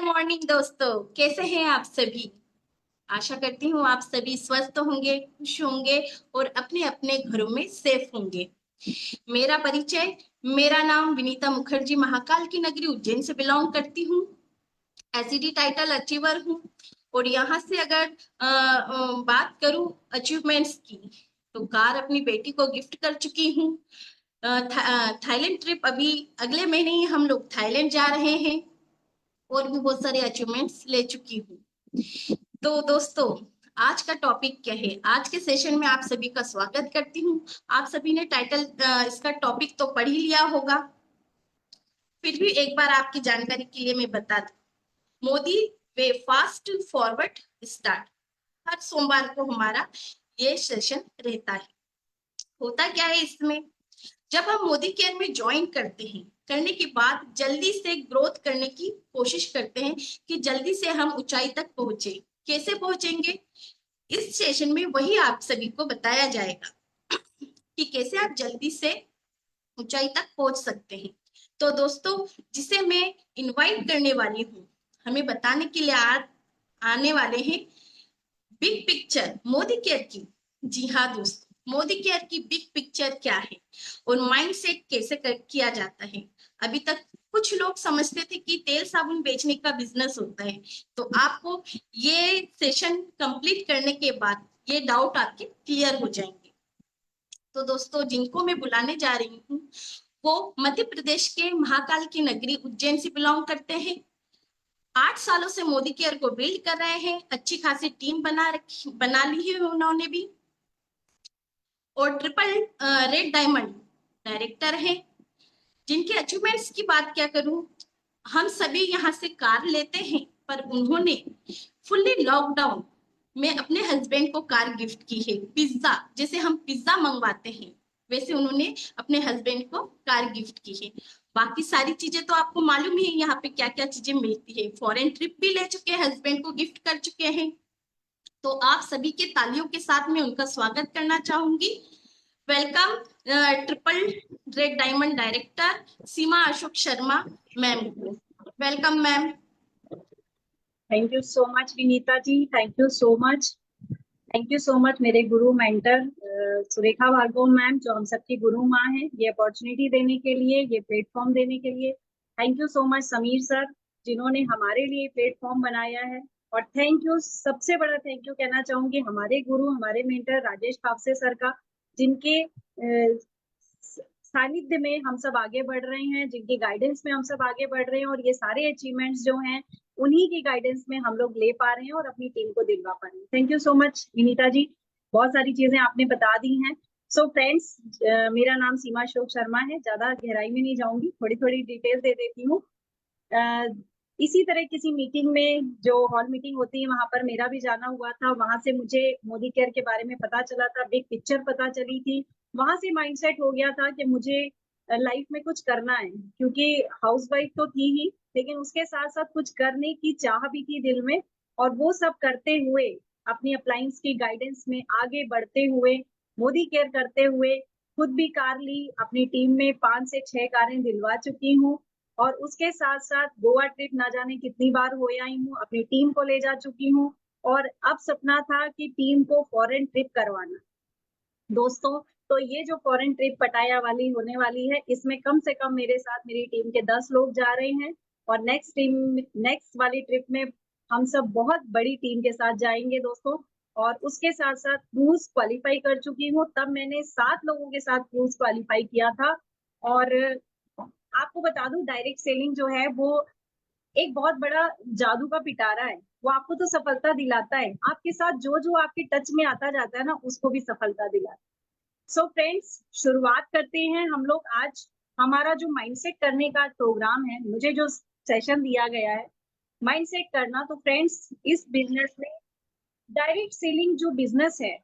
Good morning दोस्तों, कैसे हैं आप सभी। आशा करती हूँ आप सभी स्वस्थ होंगे, खुश होंगे और अपने अपने घरों में सेफ होंगे। मेरा परिचय, मेरा नाम विनीता मुखर्जी, महाकाल की नगरी उज्जैन से बिलोंग करती हूँ। एसईडी टाइटल अचीवर हूँ और यहाँ से अगर बात करूँ अचीवमेंट्स की, तो कार अपनी बेटी को गिफ्ट कर चुकी हूँ। थाईलैंड ट्रिप अभी अगले महीने ही हम लोग थाईलैंड जा रहे हैं और भी बहुत सारे अचीवमेंट्स ले चुकी हूँ। तो दोस्तों, आज का टॉपिक क्या है? आज के सेशन में आप सभी का स्वागत करती हूँ। आप सभी ने टाइटल इसका टॉपिक तो पढ़ ही लिया होगा, फिर भी एक बार आपकी जानकारी के लिए मैं बता दूं। मोदी वे फास्ट फॉरवर्ड स्टार्ट। हर सोमवार को हमारा ये सेशन रहता है। होता क्या है इसमें, जब हम मोदी केयर में ज्वाइन करते हैं, करने के बाद जल्दी से ग्रोथ करने की कोशिश करते हैं कि जल्दी से हम ऊंचाई तक पहुंचे। कैसे पहुंचेंगे, इस सेशन में वही आप सभी को बताया जाएगा कि कैसे आप जल्दी से ऊंचाई तक पहुंच सकते हैं। तो दोस्तों, जिसे मैं इनवाइट करने वाली हूँ, हमें बताने के लिए आने वाले हैं बिग पिक्चर मोदी केयर की। जी हाँ दोस्तों, मोदी केयर की बिग पिक्चर क्या है और माइंडसेट कैसे किया जाता है। अभी तक कुछ लोग समझते थे कि तेल साबुन बेचने का बिजनेस होता है, तो आपको ये सेशन कंप्लीट करने के बाद ये डाउट आपके क्लियर हो जाएंगे। तो दोस्तों, जिनको मैं बुलाने जा रही हूँ वो मध्य प्रदेश के महाकाल की नगरी उज्जैन से बिलोंग करते हैं। 8 सालों से मोदी केयर को बिल्ड कर रहे हैं। अच्छी खासी टीम बना ली है उन्होंने भी, और ट्रिपल रेड डायमंड डायरेक्टर है। जिनके अचीवमेंट्स की बात क्या करूं, हम सभी यहाँ से कार लेते हैं, पर उन्होंने फुल्ली लॉकडाउन में अपने हस्बैंड को कार गिफ्ट की है। पिज्जा, जैसे हम पिज्जा मंगवाते हैं, वैसे उन्होंने अपने हस्बैंड को कार गिफ्ट की है। बाकी सारी चीजें तो आपको मालूम ही है यहाँ पे क्या क्या चीजें मिलती है। फॉरेन ट्रिप भी ले चुके हैं, हस्बैंड को गिफ्ट कर चुके हैं। तो आप सभी के तालियों के साथ में उनका स्वागत करना चाहूंगी। Welcome triple red diamond director Seema Ashok Sharma ma'am को। Welcome ma'am. Thank you so much Vinita ji, thank you so much. Thank you so much मेरे गुरु मेंटर सुरेखा भार्गव मैम, जो हम सबकी गुरु माँ हैं, ये अपॉर्चुनिटी देने के लिए, ये प्लेटफॉर्म देने के लिए। Thank you so much Sameer sir, जिन्होंने हमारे लिए प्लेटफॉर्म बनाया है। और थैंक यू, सबसे बड़ा थैंक यू कहना चाहूंगी हमारे गुरु, हमारे मेंटर राजेश कापसे सर का, जिनके सानिध्य में हम सब आगे बढ़ रहे हैं, जिनकी गाइडेंस में हम सब आगे बढ़ रहे हैं। और ये सारे अचीवमेंट्स जो हैं, उन्हीं की गाइडेंस में हम लोग ले पा रहे हैं और अपनी टीम को दिलवा पा रहे हैं। Thank you so much Vinita ji, बहुत सारी चीजें आपने बता दी हैं। सो फ्रेंड्स, मेरा नाम सीमा अशोक शर्मा है। ज्यादा गहराई में नहीं जाऊंगी, थोड़ी थोड़ी डिटेल दे देती हूँ। इसी तरह किसी मीटिंग में, जो हॉल मीटिंग होती है, वहां पर मेरा भी जाना हुआ था। वहां से मुझे मोदी केयर के बारे में पता चला था, बिग पिक्चर पता चली थी। वहां से माइंडसेट हो गया था कि मुझे लाइफ में कुछ करना है, क्योंकि हाउसवाइफ तो थी ही, लेकिन उसके साथ साथ कुछ करने की चाह भी थी दिल में। और वो सब करते हुए, अपनी अप्लायंस की गाइडेंस में आगे बढ़ते हुए, मोदी केयर करते हुए, खुद भी कार ली, अपनी टीम में 5 से 6 कारें दिलवा चुकी हूँ। और उसके साथ साथ गोवा ट्रिप ना जाने कितनी बार हो आई हूँ, अपनी टीम को ले जा चुकी हूँ। और अब सपना था कि टीम को फॉरेन ट्रिप करवाना। दोस्तों, तो ये जो फॉरेन ट्रिप पटाया वाली होने वाली है, इसमें कम से कम मेरे साथ मेरी टीम के 10 लोग जा रहे हैं। और नेक्स्ट वाली ट्रिप में हम सब बहुत बड़ी टीम के साथ जाएंगे दोस्तों। और उसके साथ साथ क्रूज क्वालिफाई कर चुकी हूँ, तब मैंने 7 लोगों के साथ क्रूज क्वालिफाई किया था। और आपको बता दूं, डायरेक्ट सेलिंग जो है वो एक बहुत बड़ा जादू का पिटारा है। वो आपको तो सफलता दिलाता है, आपके साथ जो जो आपके टच में आता जाता है ना, उसको भी सफलता दिलाता है। सो फ्रेंड्स, शुरुआत करते हैं हम लोग। आज हमारा जो माइंडसेट करने का प्रोग्राम है, मुझे जो सेशन दिया गया है माइंडसेट करना, तो फ्रेंड्स इस बिजनेस में डायरेक्ट सेलिंग जो बिजनेस है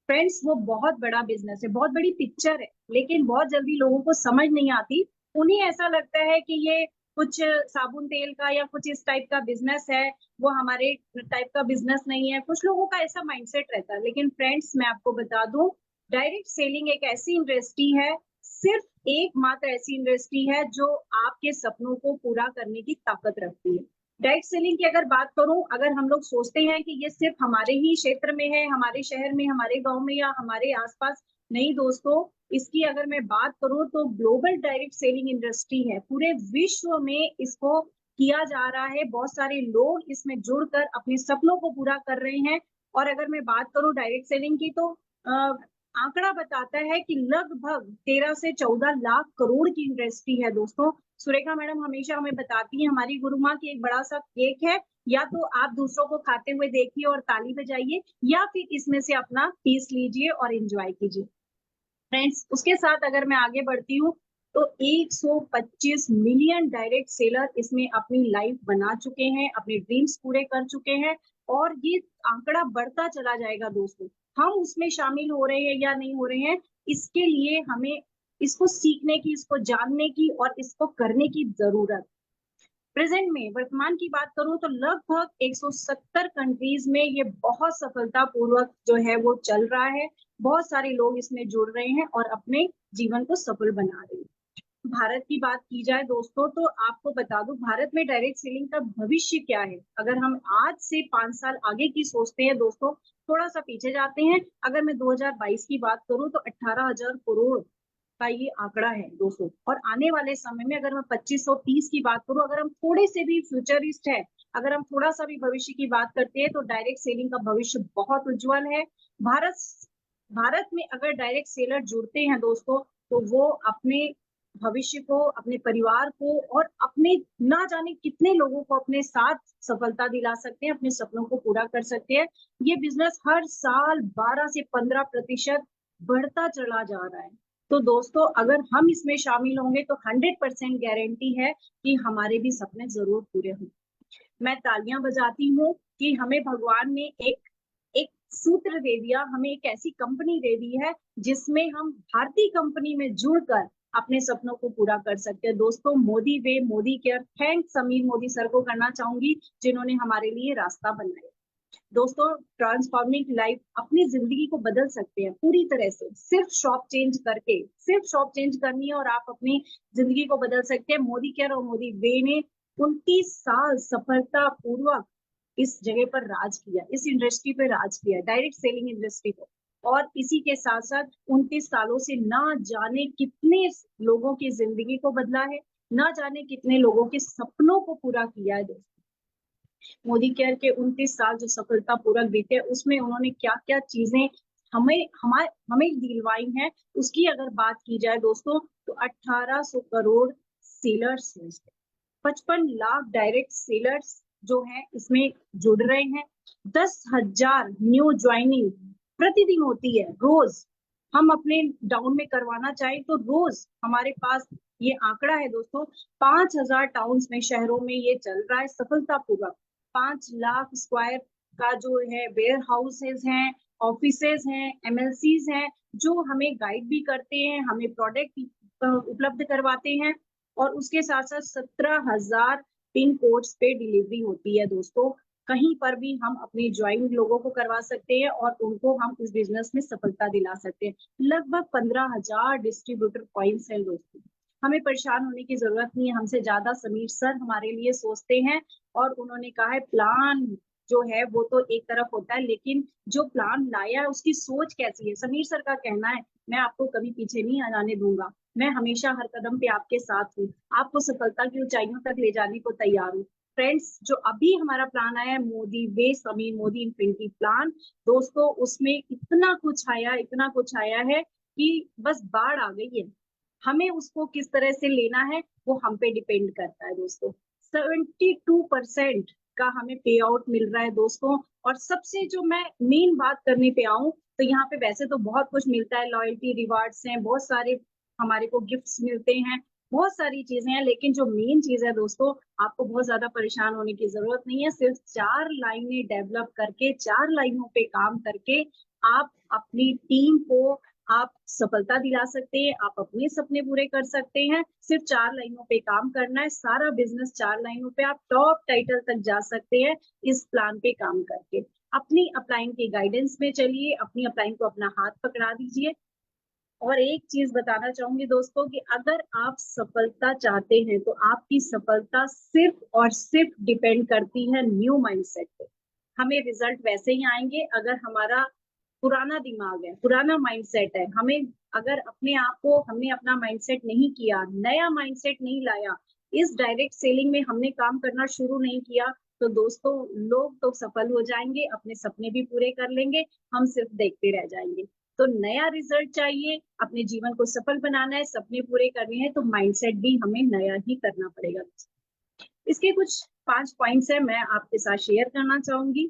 फ्रेंड्स, वो बहुत बड़ा बिजनेस है, बहुत बड़ी पिक्चर है, लेकिन बहुत जल्दी लोगों को समझ नहीं आती। उन्हें ऐसा लगता है कि ये कुछ साबुन तेल का या कुछ इस टाइप का बिजनेस है, वो हमारे टाइप का बिजनेस नहीं है। कुछ लोगों का ऐसा माइंडसेट रहता है, लेकिन फ्रेंड्स मैं आपको बता दूं, डायरेक्ट सेलिंग एक ऐसी इंडस्ट्री है, सिर्फ एकमात्र ऐसी इंडस्ट्री है जो आपके सपनों को पूरा करने की ताकत रखती है। डायरेक्ट सेलिंग की अगर बात करूं, अगर हम लोग सोचते हैं कि ये सिर्फ हमारे ही क्षेत्र में है, हमारे शहर में, हमारे गांव में या हमारे आसपास, नहीं दोस्तों, इसकी अगर मैं बात करूं तो ग्लोबल डायरेक्ट सेलिंग इंडस्ट्री है, पूरे विश्व में इसको किया जा रहा है, बहुत सारे लोग इसमें जुड़कर अपने सपनों को पूरा कर रहे हैं। और अगर मैं बात करूं डायरेक्ट सेलिंग की, तो आंकड़ा बताता है कि लगभग 13 से 14 लाख करोड़ की इंडस्ट्री है दोस्तों। सुरेखा मैडम हमेशा हमें बताती है, हमारी गुरु माँ की एक बड़ा सा केक है, या तो आप दूसरों को खाते हुए देखिए और ताली बजाइए, या फिर इसमें से अपना पीस लीजिए और एंजॉय कीजिए। फ्रेंड्स, उसके साथ अगर मैं आगे बढ़ती हूँ, तो 125 मिलियन डायरेक्ट सेलर इसमें अपनी लाइफ बना चुके हैं, अपने ड्रीम्स पूरे कर चुके हैं, और ये आंकड़ा बढ़ता चला जाएगा दोस्तों। हम उसमें शामिल हो रहे हैं या नहीं हो रहे हैं, इसके लिए हमें इसको सीखने की, इसको जानने की और इसको करने की जरूरत। प्रेजेंट में, वर्तमान की बात करूं तो लगभग 170 कंट्रीज में ये बहुत सफलतापूर्वक जो है वो चल रहा है। बहुत सारे लोग इसमें जुड़ रहे हैं और अपने जीवन को सफल बना रहे हैं। भारत की बात की जाए दोस्तों, तो आपको बता दूं, भारत में डायरेक्ट सेलिंग का भविष्य क्या है। अगर हम आज से 5 साल आगे की सोचते हैं दोस्तों, थोड़ा सा पीछे जाते हैं, अगर मैं 2022 की बात करूं तो 18,000 करोड़ का ये आंकड़ा है दोस्तों। और आने वाले समय में अगर मैं 2530 की बात करूं, अगर हम थोड़े से भी फ्यूचरिस्ट है, अगर हम थोड़ा सा भी भविष्य की बात करते हैं, तो डायरेक्ट सेलिंग का भविष्य बहुत उज्जवल है। भारत भारत में अगर डायरेक्ट सेलर जुड़ते हैं दोस्तों, तो वो अपने भविष्य को, अपने परिवार को और अपने ना जाने कितने लोगों को अपने साथ सफलता दिला सकते हैं, अपने सपनों को पूरा कर सकते हैं। ये बिजनेस हर साल 12 से 15% बढ़ता चला जा रहा है। तो दोस्तों, अगर हम इसमें शामिल होंगे तो 100% गारंटी है कि हमारे भी सपने जरूर पूरे होंगे। मैं तालियां बजाती हूँ कि हमें भगवान ने एक एक सूत्र दे दिया, हमें एक ऐसी कंपनी दे दी है जिसमें हम भारतीय कंपनी में जुड़कर अपने सपनों को पूरा कर सकते हैं। दोस्तों, Modi way, Modi care, thanks Sameer Modi sir को करना चाहूंगी, जिन्होंने हमारे लिए रास्ता बनाया। दोस्तों, ट्रांसफॉर्मिंग लाइफ, अपनी जिंदगी को बदल सकते हैं पूरी तरह से, सिर्फ शॉप चेंज करके, सिर्फ शॉप चेंज करनी है और आप अपनी जिंदगी को बदल सकते हैं। मोदी केयर और मोदी वे ने 29 साल सफलता पूर्वक इस जगह पर राज किया, इस इंडस्ट्री पे राज किया, डायरेक्ट सेलिंग इंडस्ट्री को। और इसी के साथ साथ 29 सालों से ना जाने कितने लोगों की जिंदगी को बदला है, ना जाने कितने लोगों के सपनों को पूरा किया है दोस्तों। मोदी केयर के 29 साल जो सफलता पूर्वक बीते, उसमें उन्होंने क्या क्या चीजें हमें दिलवाई हैं, उसकी अगर बात की जाए दोस्तों, तो 1800 crore sellers, 55 lakh direct sellers जो हैं इसमें जुड़ रहे हैं। 10,000 न्यू ज्वाइनिंग प्रतिदिन होती है, रोज। हम अपने डाउन में करवाना चाहें तो रोज हमारे पास ये आंकड़ा है दोस्तों, 5,000 टाउन्स में, शहरों में ये चल रहा है सफलतापूर्वक। 5 लाख स्क्वायर का जो है वेयर हाउसेज हैं, ऑफिसेज हैं, एमएलसीज हैं, जो हमें गाइड भी करते हैं, हमें प्रोडक्ट उपलब्ध करवाते हैं। और उसके साथ साथ 17,000 पिन कोड्स पे डिलीवरी होती है दोस्तों। कहीं पर भी हम अपने ज्वाइन लोगों को करवा सकते हैं और उनको हम इस बिजनेस में सफलता दिला सकते हैं। लगभग 15,000 डिस्ट्रीब्यूटर पॉइंट्स हैं दोस्तों। हमें परेशान होने की जरूरत नहीं है, हमसे ज्यादा समीर सर हमारे लिए सोचते हैं। और उन्होंने कहा है, प्लान जो है वो तो एक तरफ होता है, लेकिन जो प्लान लाया है उसकी सोच कैसी है। समीर सर का कहना है, मैं आपको कभी पीछे नहीं आने दूंगा, मैं हमेशा हर कदम पे आपके साथ हूँ, आपको सफलता की ऊंचाइयों तक ले जाने को तैयार हूँ। फ्रेंड्स, जो अभी हमारा प्लान आया है, मोदी वे समीर मोदी इन्फिनिटी प्लान, दोस्तों उसमें इतना कुछ आया, इतना कुछ आया है कि बस बाढ़ आ गई है। हमें उसको किस तरह से लेना है वो हम पे डिपेंड करता है दोस्तों। 72% का हमें पे आउट मिल रहा है दोस्तों। और सबसे जो मैं मेन बात करने पे आऊं, तो यहाँ पे वैसे तो बहुत कुछ मिलता है, लॉयल्टी रिवार्ड्स हैं, बहुत सारे हमारे को गिफ्ट्स मिलते हैं, बहुत सारी चीजें हैं, लेकिन जो मेन चीज है दोस्तों, आपको बहुत ज्यादा परेशान होने की जरूरत नहीं है। सिर्फ 4 लाइनें डेवलप करके, 4 लाइनों पे काम करके आप अपनी टीम को आप सफलता दिला सकते हैं, आप अपने सपने पूरे कर सकते हैं। सिर्फ 4 लाइनों पे काम करना है, सारा बिजनेस 4 लाइनों पे, आप टॉप टाइटल तक जा सकते हैं इस प्लान पे काम करके। अपनी अपलाइन के गाइडेंस में चलिए, अपनी अपलाइन को अपना हाथ पकड़ा दीजिए। और एक चीज बताना चाहूंगी दोस्तों कि अगर आप सफलता चाहते हैं तो आपकी सफलता सिर्फ और सिर्फ डिपेंड करती है न्यू माइंडसेट पे। हमें रिजल्ट वैसे ही आएंगे अगर हमारा पुराना दिमाग है, पुराना माइंडसेट है। हमें अगर अपने आप को हमने अपना माइंडसेट नहीं किया, नया माइंडसेट नहीं लाया, इस डायरेक्ट सेलिंग में हमने काम करना शुरू नहीं किया, तो दोस्तों लोग तो सफल हो जाएंगे, अपने सपने भी पूरे कर लेंगे, हम सिर्फ देखते रह जाएंगे। तो नया रिजल्ट चाहिए, अपने जीवन को सफल बनाना है, सपने पूरे करने हैं, तो माइंडसेट भी हमें नया ही करना पड़ेगा। इसके कुछ 5 पॉइंट्स है, मैं आपके साथ शेयर करना चाहूंगी।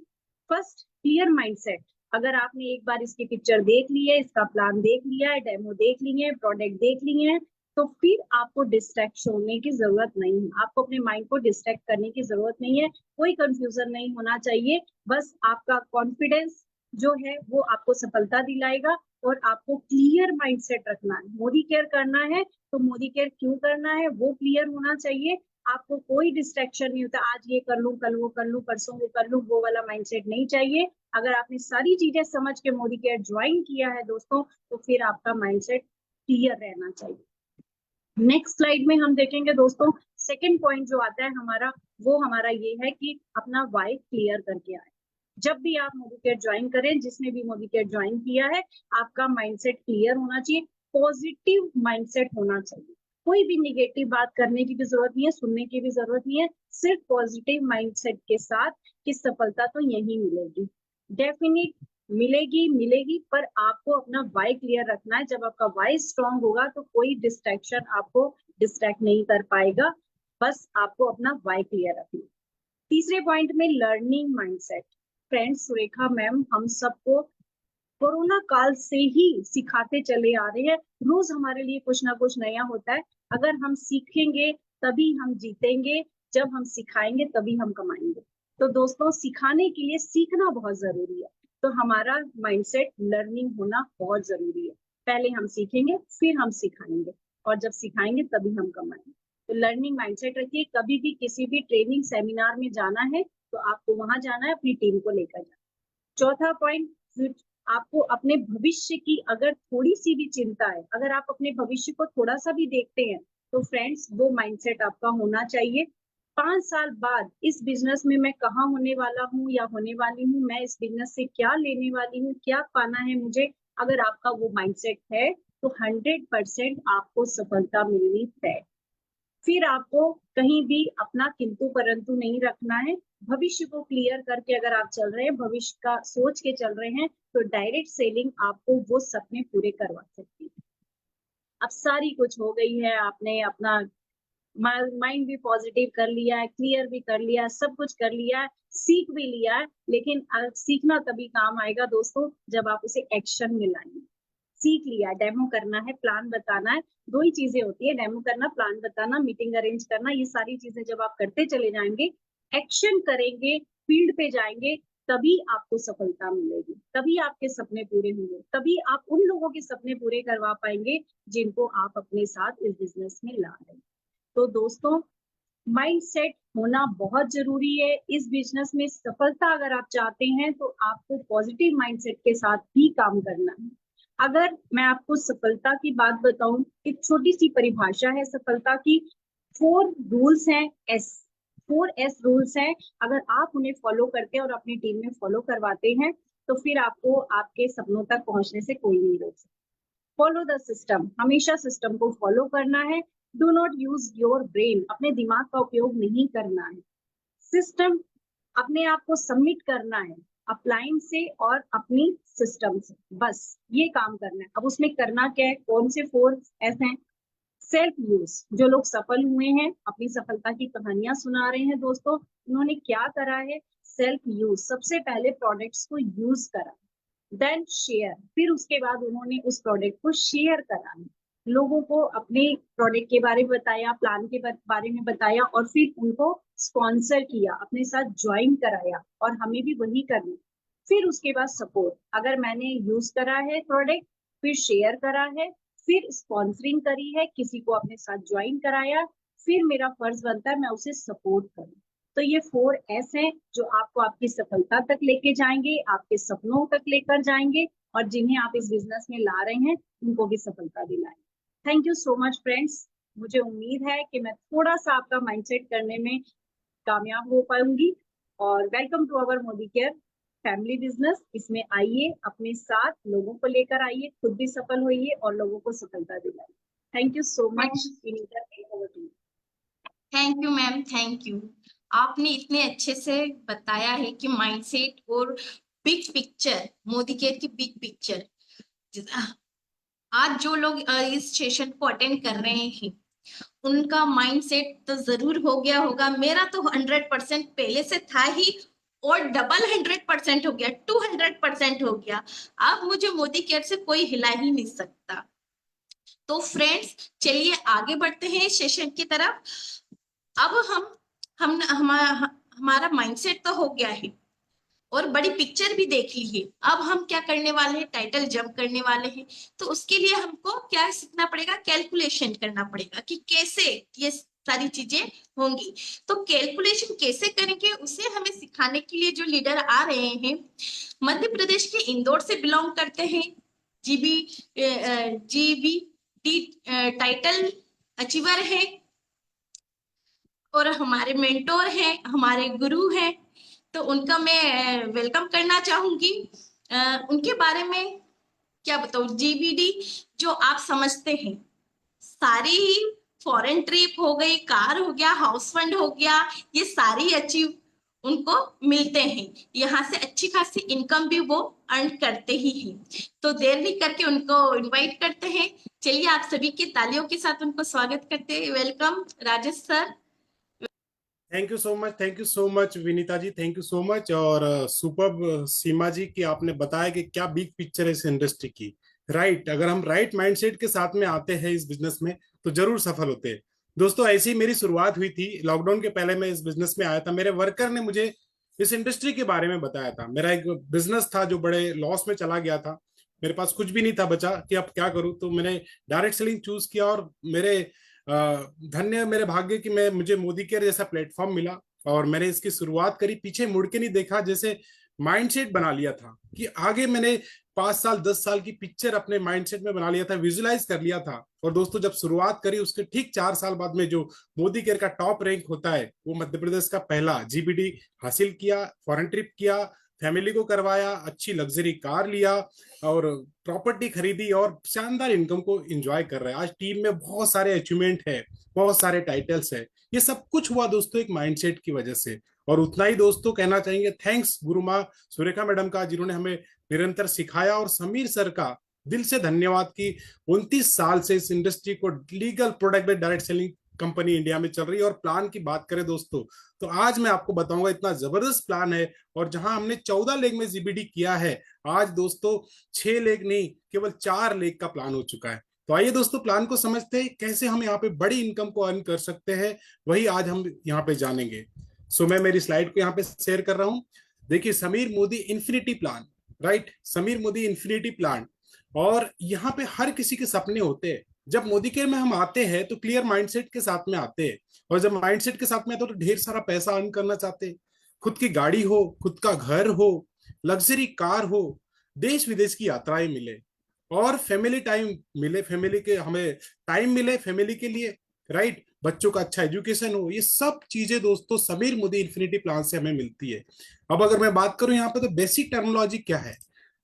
First, clear mindset. अगर आपने एक बार इसकी पिक्चर देख ली है, इसका प्लान देख लिया है, डेमो देख लिए है, प्रोडक्ट देख लिए हैं, तो फिर आपको डिस्ट्रैक्ट होने की जरूरत नहीं है। आपको अपने माइंड को डिस्ट्रैक्ट करने की जरूरत नहीं है, कोई कंफ्यूजन नहीं होना चाहिए। बस आपका कॉन्फिडेंस जो है वो आपको सफलता दिलाएगा, और आपको क्लियर माइंडसेट रखना है। मोदी केयर करना है तो मोदी केयर क्यों करना है वो क्लियर होना चाहिए। आपको कोई डिस्ट्रैक्शन नहीं होता, आज ये कर लूं, कल वो कर लूं, परसों वो कर लूं, वो वाला माइंडसेट नहीं चाहिए। अगर आपने सारी चीजें समझ के मोदी केयर ज्वाइन किया है दोस्तों, तो फिर आपका माइंडसेट क्लियर रहना चाहिए। नेक्स्ट स्लाइड में हम देखेंगे दोस्तों, सेकंड पॉइंट जो आता है हमारा, वो हमारा ये है कि अपना वाई क्लियर करके आए। जब भी आप मोदी केयर ज्वाइन करें, जिसने भी मोदी केयर ज्वाइन किया है, आपका माइंडसेट क्लियर होना चाहिए, पॉजिटिव माइंडसेट होना चाहिए। कोई भी निगेटिव बात करने की भी जरूरत नहीं है, सुनने की भी जरूरत नहीं है, सिर्फ पॉजिटिव माइंडसेट के साथ कि सफलता तो यही मिलेगी, डेफिनेट मिलेगी मिलेगी, पर आपको अपना वाई क्लियर रखना है। जब आपका वाई स्ट्रांग होगा तो कोई डिस्ट्रैक्शन आपको डिस्ट्रैक्ट नहीं कर पाएगा, बस आपको अपना वाई क्लियर रखना। तीसरे पॉइंट में learning mindset. Friends, Surekha ma'am हम सबको कोरोना काल से ही सिखाते चले आ रहे हैं, रोज हमारे लिए कुछ ना कुछ नया होता है। अगर हम सीखेंगे तभी हम जीतेंगे, जब हम सिखाएंगे तभी हम कमाएंगे। तो दोस्तों, सिखाने के लिए सीखना बहुत जरूरी है, तो हमारा माइंडसेट लर्निंग होना बहुत जरूरी है। पहले हम सीखेंगे, फिर हम सिखाएंगे, और जब सिखाएंगे तभी हम कमाएंगे। तो लर्निंग माइंडसेट रखिए। कभी भी किसी भी ट्रेनिंग सेमिनार में जाना है तो आपको वहां जाना है, अपनी टीम को लेकर जाना। चौथा पॉइंट, आपको अपने भविष्य की अगर थोड़ी सी भी चिंता है, अगर आप अपने भविष्य को थोड़ा सा भी देखते हैं, तो फ्रेंड्स वो माइंडसेट आपका होना चाहिए। 5 साल बाद इस बिजनेस में मैं कहाँ होने वाला हूँ या होने वाली हूँ, मैं इस बिजनेस से क्या लेने वाली हूँ, क्या पाना है मुझे, अगर आपका वो माइंडसेट है तो 100% आपको सफलता मिलनी तय। फिर आपको कहीं भी अपना किंतु परंतु नहीं रखना है। भविष्य को क्लियर करके अगर आप चल रहे हैं, भविष्य का सोच के चल रहे हैं, तो डायरेक्ट सेलिंग आपको वो सपने पूरे करवा सकती है। अब सारी कुछ हो गई है, आपने अपना माइंड भी पॉजिटिव कर लिया है, क्लियर भी कर लिया है, सब कुछ कर लिया है, सीख भी लिया है, लेकिन सीखना तभी काम आएगा दोस्तों जब आप उसे एक्शन में लाएंगे। सीख लिया, डेमो करना है, प्लान बताना है, दो ही चीजें होती है, डेमो करना, प्लान बताना, मीटिंग अरेंज करना। ये सारी चीजें जब आप करते चले जाएंगे, एक्शन करेंगे, फील्ड पे जाएंगे, तभी आपको सफलता मिलेगी, तभी आपके सपने पूरे होंगे, तभी आप उन लोगों के सपने पूरे करवा पाएंगे जिनको आप अपने साथ इस बिजनेस में ला रहे हैं। तो दोस्तों, माइंडसेट होना बहुत जरूरी है। इस बिजनेस में सफलता अगर आप चाहते हैं तो आपको पॉजिटिव माइंडसेट के साथ ही काम करना है। अगर मैं आपको सफलता की बात बताऊं, एक छोटी सी परिभाषा है सफलता की। 4 रूल्स हैं, एस 4S रूल्स हैं। अगर आप उन्हें फॉलो करते हैं और अपनी टीम में फॉलो करवाते हैं, तो फिर आपको आपके सपनों तक पहुंचने से कोई नहीं रोक सकता। फॉलो द सिस्टम, हमेशा सिस्टम को फॉलो करना है। Do not use your brain, अपने दिमाग का उपयोग नहीं करना है। सिस्टम, अपने आप को सबमिट करना है अपलाइन से और अपनी सिस्टम से, बस ये काम करना है। अब उसमें करना क्या है, कौन से 4S हैं? सेल्फ यूज, जो लोग सफल हुए हैं, अपनी सफलता की कहानियां सुना रहे हैं दोस्तों, उन्होंने क्या करा है? सेल्फ यूज, सबसे पहले प्रोडक्ट्स को यूज करा, देन शेयर, फिर उसके बाद उन्होंने उस प्रोडक्ट को शेयर करा, लोगों को अपने प्रोडक्ट के बारे में बताया, प्लान के बारे में बताया, और फिर उनको स्पॉन्सर किया, अपने साथ ज्वाइन कराया, और हमें भी वही करना। फिर उसके बाद सपोर्ट, अगर मैंने यूज करा है प्रोडक्ट, फिर शेयर करा है, फिर स्पॉन्सरिंग करी है, किसी को अपने साथ ज्वाइन कराया, फिर मेरा फर्ज बनता है मैं उसे सपोर्ट करूं। तो ये 4S हैं जो आपको आपकी सफलता तक लेके जाएंगे, आपके सपनों तक लेकर जाएंगे। और जिन्हें आप इस बिजनेस में ला रहे हैं उनको भी सफलता दिलाएं। Thank you so much friends. मुझे उम्मीद है कि मैं थोड़ा सा आपका माइंडसेट करने में कामयाब हो पाऊंगी। और welcome to our Modi care family business. इसमें आइए, अपने साथ लोगों को लेकर आइए, खुद भी सफल होइए और लोगों को सफलता दिलाइए। Thank you so much Vinita ji, over to you. Thank you ma'am, thank you. आपने इतने अच्छे से बताया है कि माइंडसेट और बिग पिक्चर, मोदी केयर की बिग पिक्चर। आज जो लोग इस सेशन को अटेंड कर रहे हैं उनका माइंडसेट तो जरूर हो गया होगा। मेरा तो 100% पहले से था ही, और डबल 100% हो गया, 200% हो गया। अब मुझे मोदी केयर से कोई हिला ही नहीं सकता। तो फ्रेंड्स, चलिए आगे बढ़ते हैं सेशन की तरफ। अब हमारा माइंडसेट तो हो गया है और बड़ी पिक्चर भी देख ली है। अब हम क्या करने वाले हैं, टाइटल जंप करने वाले हैं। तो उसके लिए हमको क्या सीखना पड़ेगा, कैलकुलेशन करना पड़ेगा कि कैसे ये सारी चीजें होंगी। तो कैलकुलेशन कैसे करेंगे उसे हमें सिखाने के लिए जो लीडर आ रहे हैं, मध्य प्रदेश के इंदौर से बिलोंग करते हैं, जीबी डी टाइटल अचीवर है और हमारे मेंटोर हैं, हमारे गुरु हैं। तो उनका मैं वेलकम करना चाहूंगी। उनके बारे में क्या बताऊं, जीबीडी जो आप समझते हैं, सारी ही फॉरेन ट्रिप हो गई, कार हो गया, हाउस फंड हो गया, ये सारी अचीव उनको मिलते हैं। यहाँ से अच्छी खासी इनकम भी वो अर्न करते ही हैं। तो देर नहीं करके उनको इनवाइट करते हैं। चलिए आप सभी की तालियों के साथ उनको स्वागत करते हैं। Welcome Rajesh sir. Thank you so much Vinita ji, thank you so much. और सुपर सीमा जी की आपने बताया कि क्या बिग पिक्चर है इस इंडस्ट्री की। राइट, अगर हम राइट माइंडसेट के साथ में आते हैं इस बिजनेस में तो जरूर सफल होते हैं। दोस्तों, ऐसी मेरी शुरुआत हुई थी। लॉकडाउन के पहले मैं इस बिजनेस में आया था। मेरे वर्कर ने मुझे इस इंडस्ट्री के बारे में बताया था। मेरा एक बिजनेस था जो बड़े लॉस में चला गया था। मेरे पास कुछ भी नहीं था बचा कि अब क्या करूं। तो मैंने डायरेक्ट सेलिंग चूज किया और मेरे धन्य मेरे भाग्य कि मैं मुझे मोदी केयर जैसा प्लेटफॉर्म मिला और मैंने इसकी शुरुआत करी। पीछे मुड़ के नहीं देखा, जैसे माइंडसेट बना लिया था कि आगे मैंने 5 साल 10 साल की पिक्चर अपने माइंडसेट में बना लिया था, विजुलाइज कर लिया था। और दोस्तों, जब शुरुआत करी उसके ठीक 4 साल बाद में जो मोदी केयर का टॉप रैंक होता है वो मध्य प्रदेश का पहला जीबीडी हासिल किया, फॉरेन ट्रिप किया, फैमिली को करवाया, अच्छी लग्जरी कार लिया और प्रॉपर्टी खरीदी और शानदार इनकम को एंजॉय कर रहे हैं। आज टीम में बहुत सारे अचीवमेंट है, बहुत सारे टाइटल्स है। ये सब कुछ हुआ दोस्तों एक माइंडसेट की वजह से। और उतना ही दोस्तों कहना चाहेंगे थैंक्स गुरु माँ सुरेखा मैडम का, जिन्होंने हमें निरंतर सिखाया, और समीर सर का दिल से धन्यवाद कि 29 साल से इस इंडस्ट्री को लीगल प्रोडक्ट में डायरेक्ट सेलिंग कंपनी इंडिया में चल रही है। और प्लान की बात करें दोस्तों, तो आज मैं आपको बताऊंगा इतना जबरदस्त प्लान है। और जहां हमने 14 लेग में जीबीडी किया है, आज दोस्तों 6 लेग नहीं केवल 4 लेग का प्लान हो चुका है। तो आइए दोस्तों प्लान को समझते हैं, कैसे हम यहाँ पे बड़ी इनकम को अर्न कर सकते हैं, वही आज हम यहाँ पे जानेंगे। सो मैं मेरी स्लाइड को यहाँ पे शेयर कर रहा हूँ। देखिए, Sameer Modi infinity plan, right, Sameer Modi infinity plan. और यहाँ पे हर किसी के सपने होते हैं। जब मोदी केयर में हम आते हैं तो क्लियर माइंडसेट के साथ में आते हैं, और जब माइंडसेट के साथ में आते हो तो ढेर सारा पैसा अर्न करना चाहते हैं। खुद की गाड़ी हो, खुद का घर हो, लग्जरी कार हो, देश विदेश की यात्राएं मिले और फैमिली टाइम मिले, फैमिली के हमें टाइम मिले फैमिली के लिए, राइट, बच्चों का अच्छा एजुकेशन हो। ये सब चीजें दोस्तों समीर मोदी इन्फिनिटी प्लान से हमें मिलती है। अब अगर मैं बात करूं यहाँ पे तो बेसिक टर्मिनोलॉजी क्या है।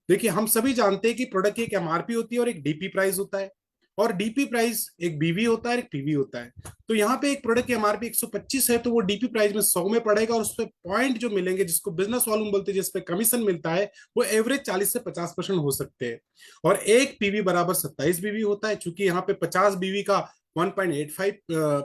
देखिए, हम सभी जानते हैं कि प्रोडक्ट की एक एमआरपी होती है और एक डीपी प्राइस होता है, और डीपी प्राइस एक बीवी होता है, एक पीवी होता है। तो यहाँ पे एक प्रोडक्ट की एमआरपी 125 है तो वो डीपी प्राइस में 100 में पड़ेगा, और उस पर पॉइंट जो मिलेंगे, जिसको बिजनेस वॉल्यूम बोलते हैं, जिसपे कमीशन मिलता है, वो एवरेज 40 से 50% हो सकते हैं। और एक पीवी बराबर 27 बीवी होता है, चूंकि यहाँ पे 50 बीवी का 1.85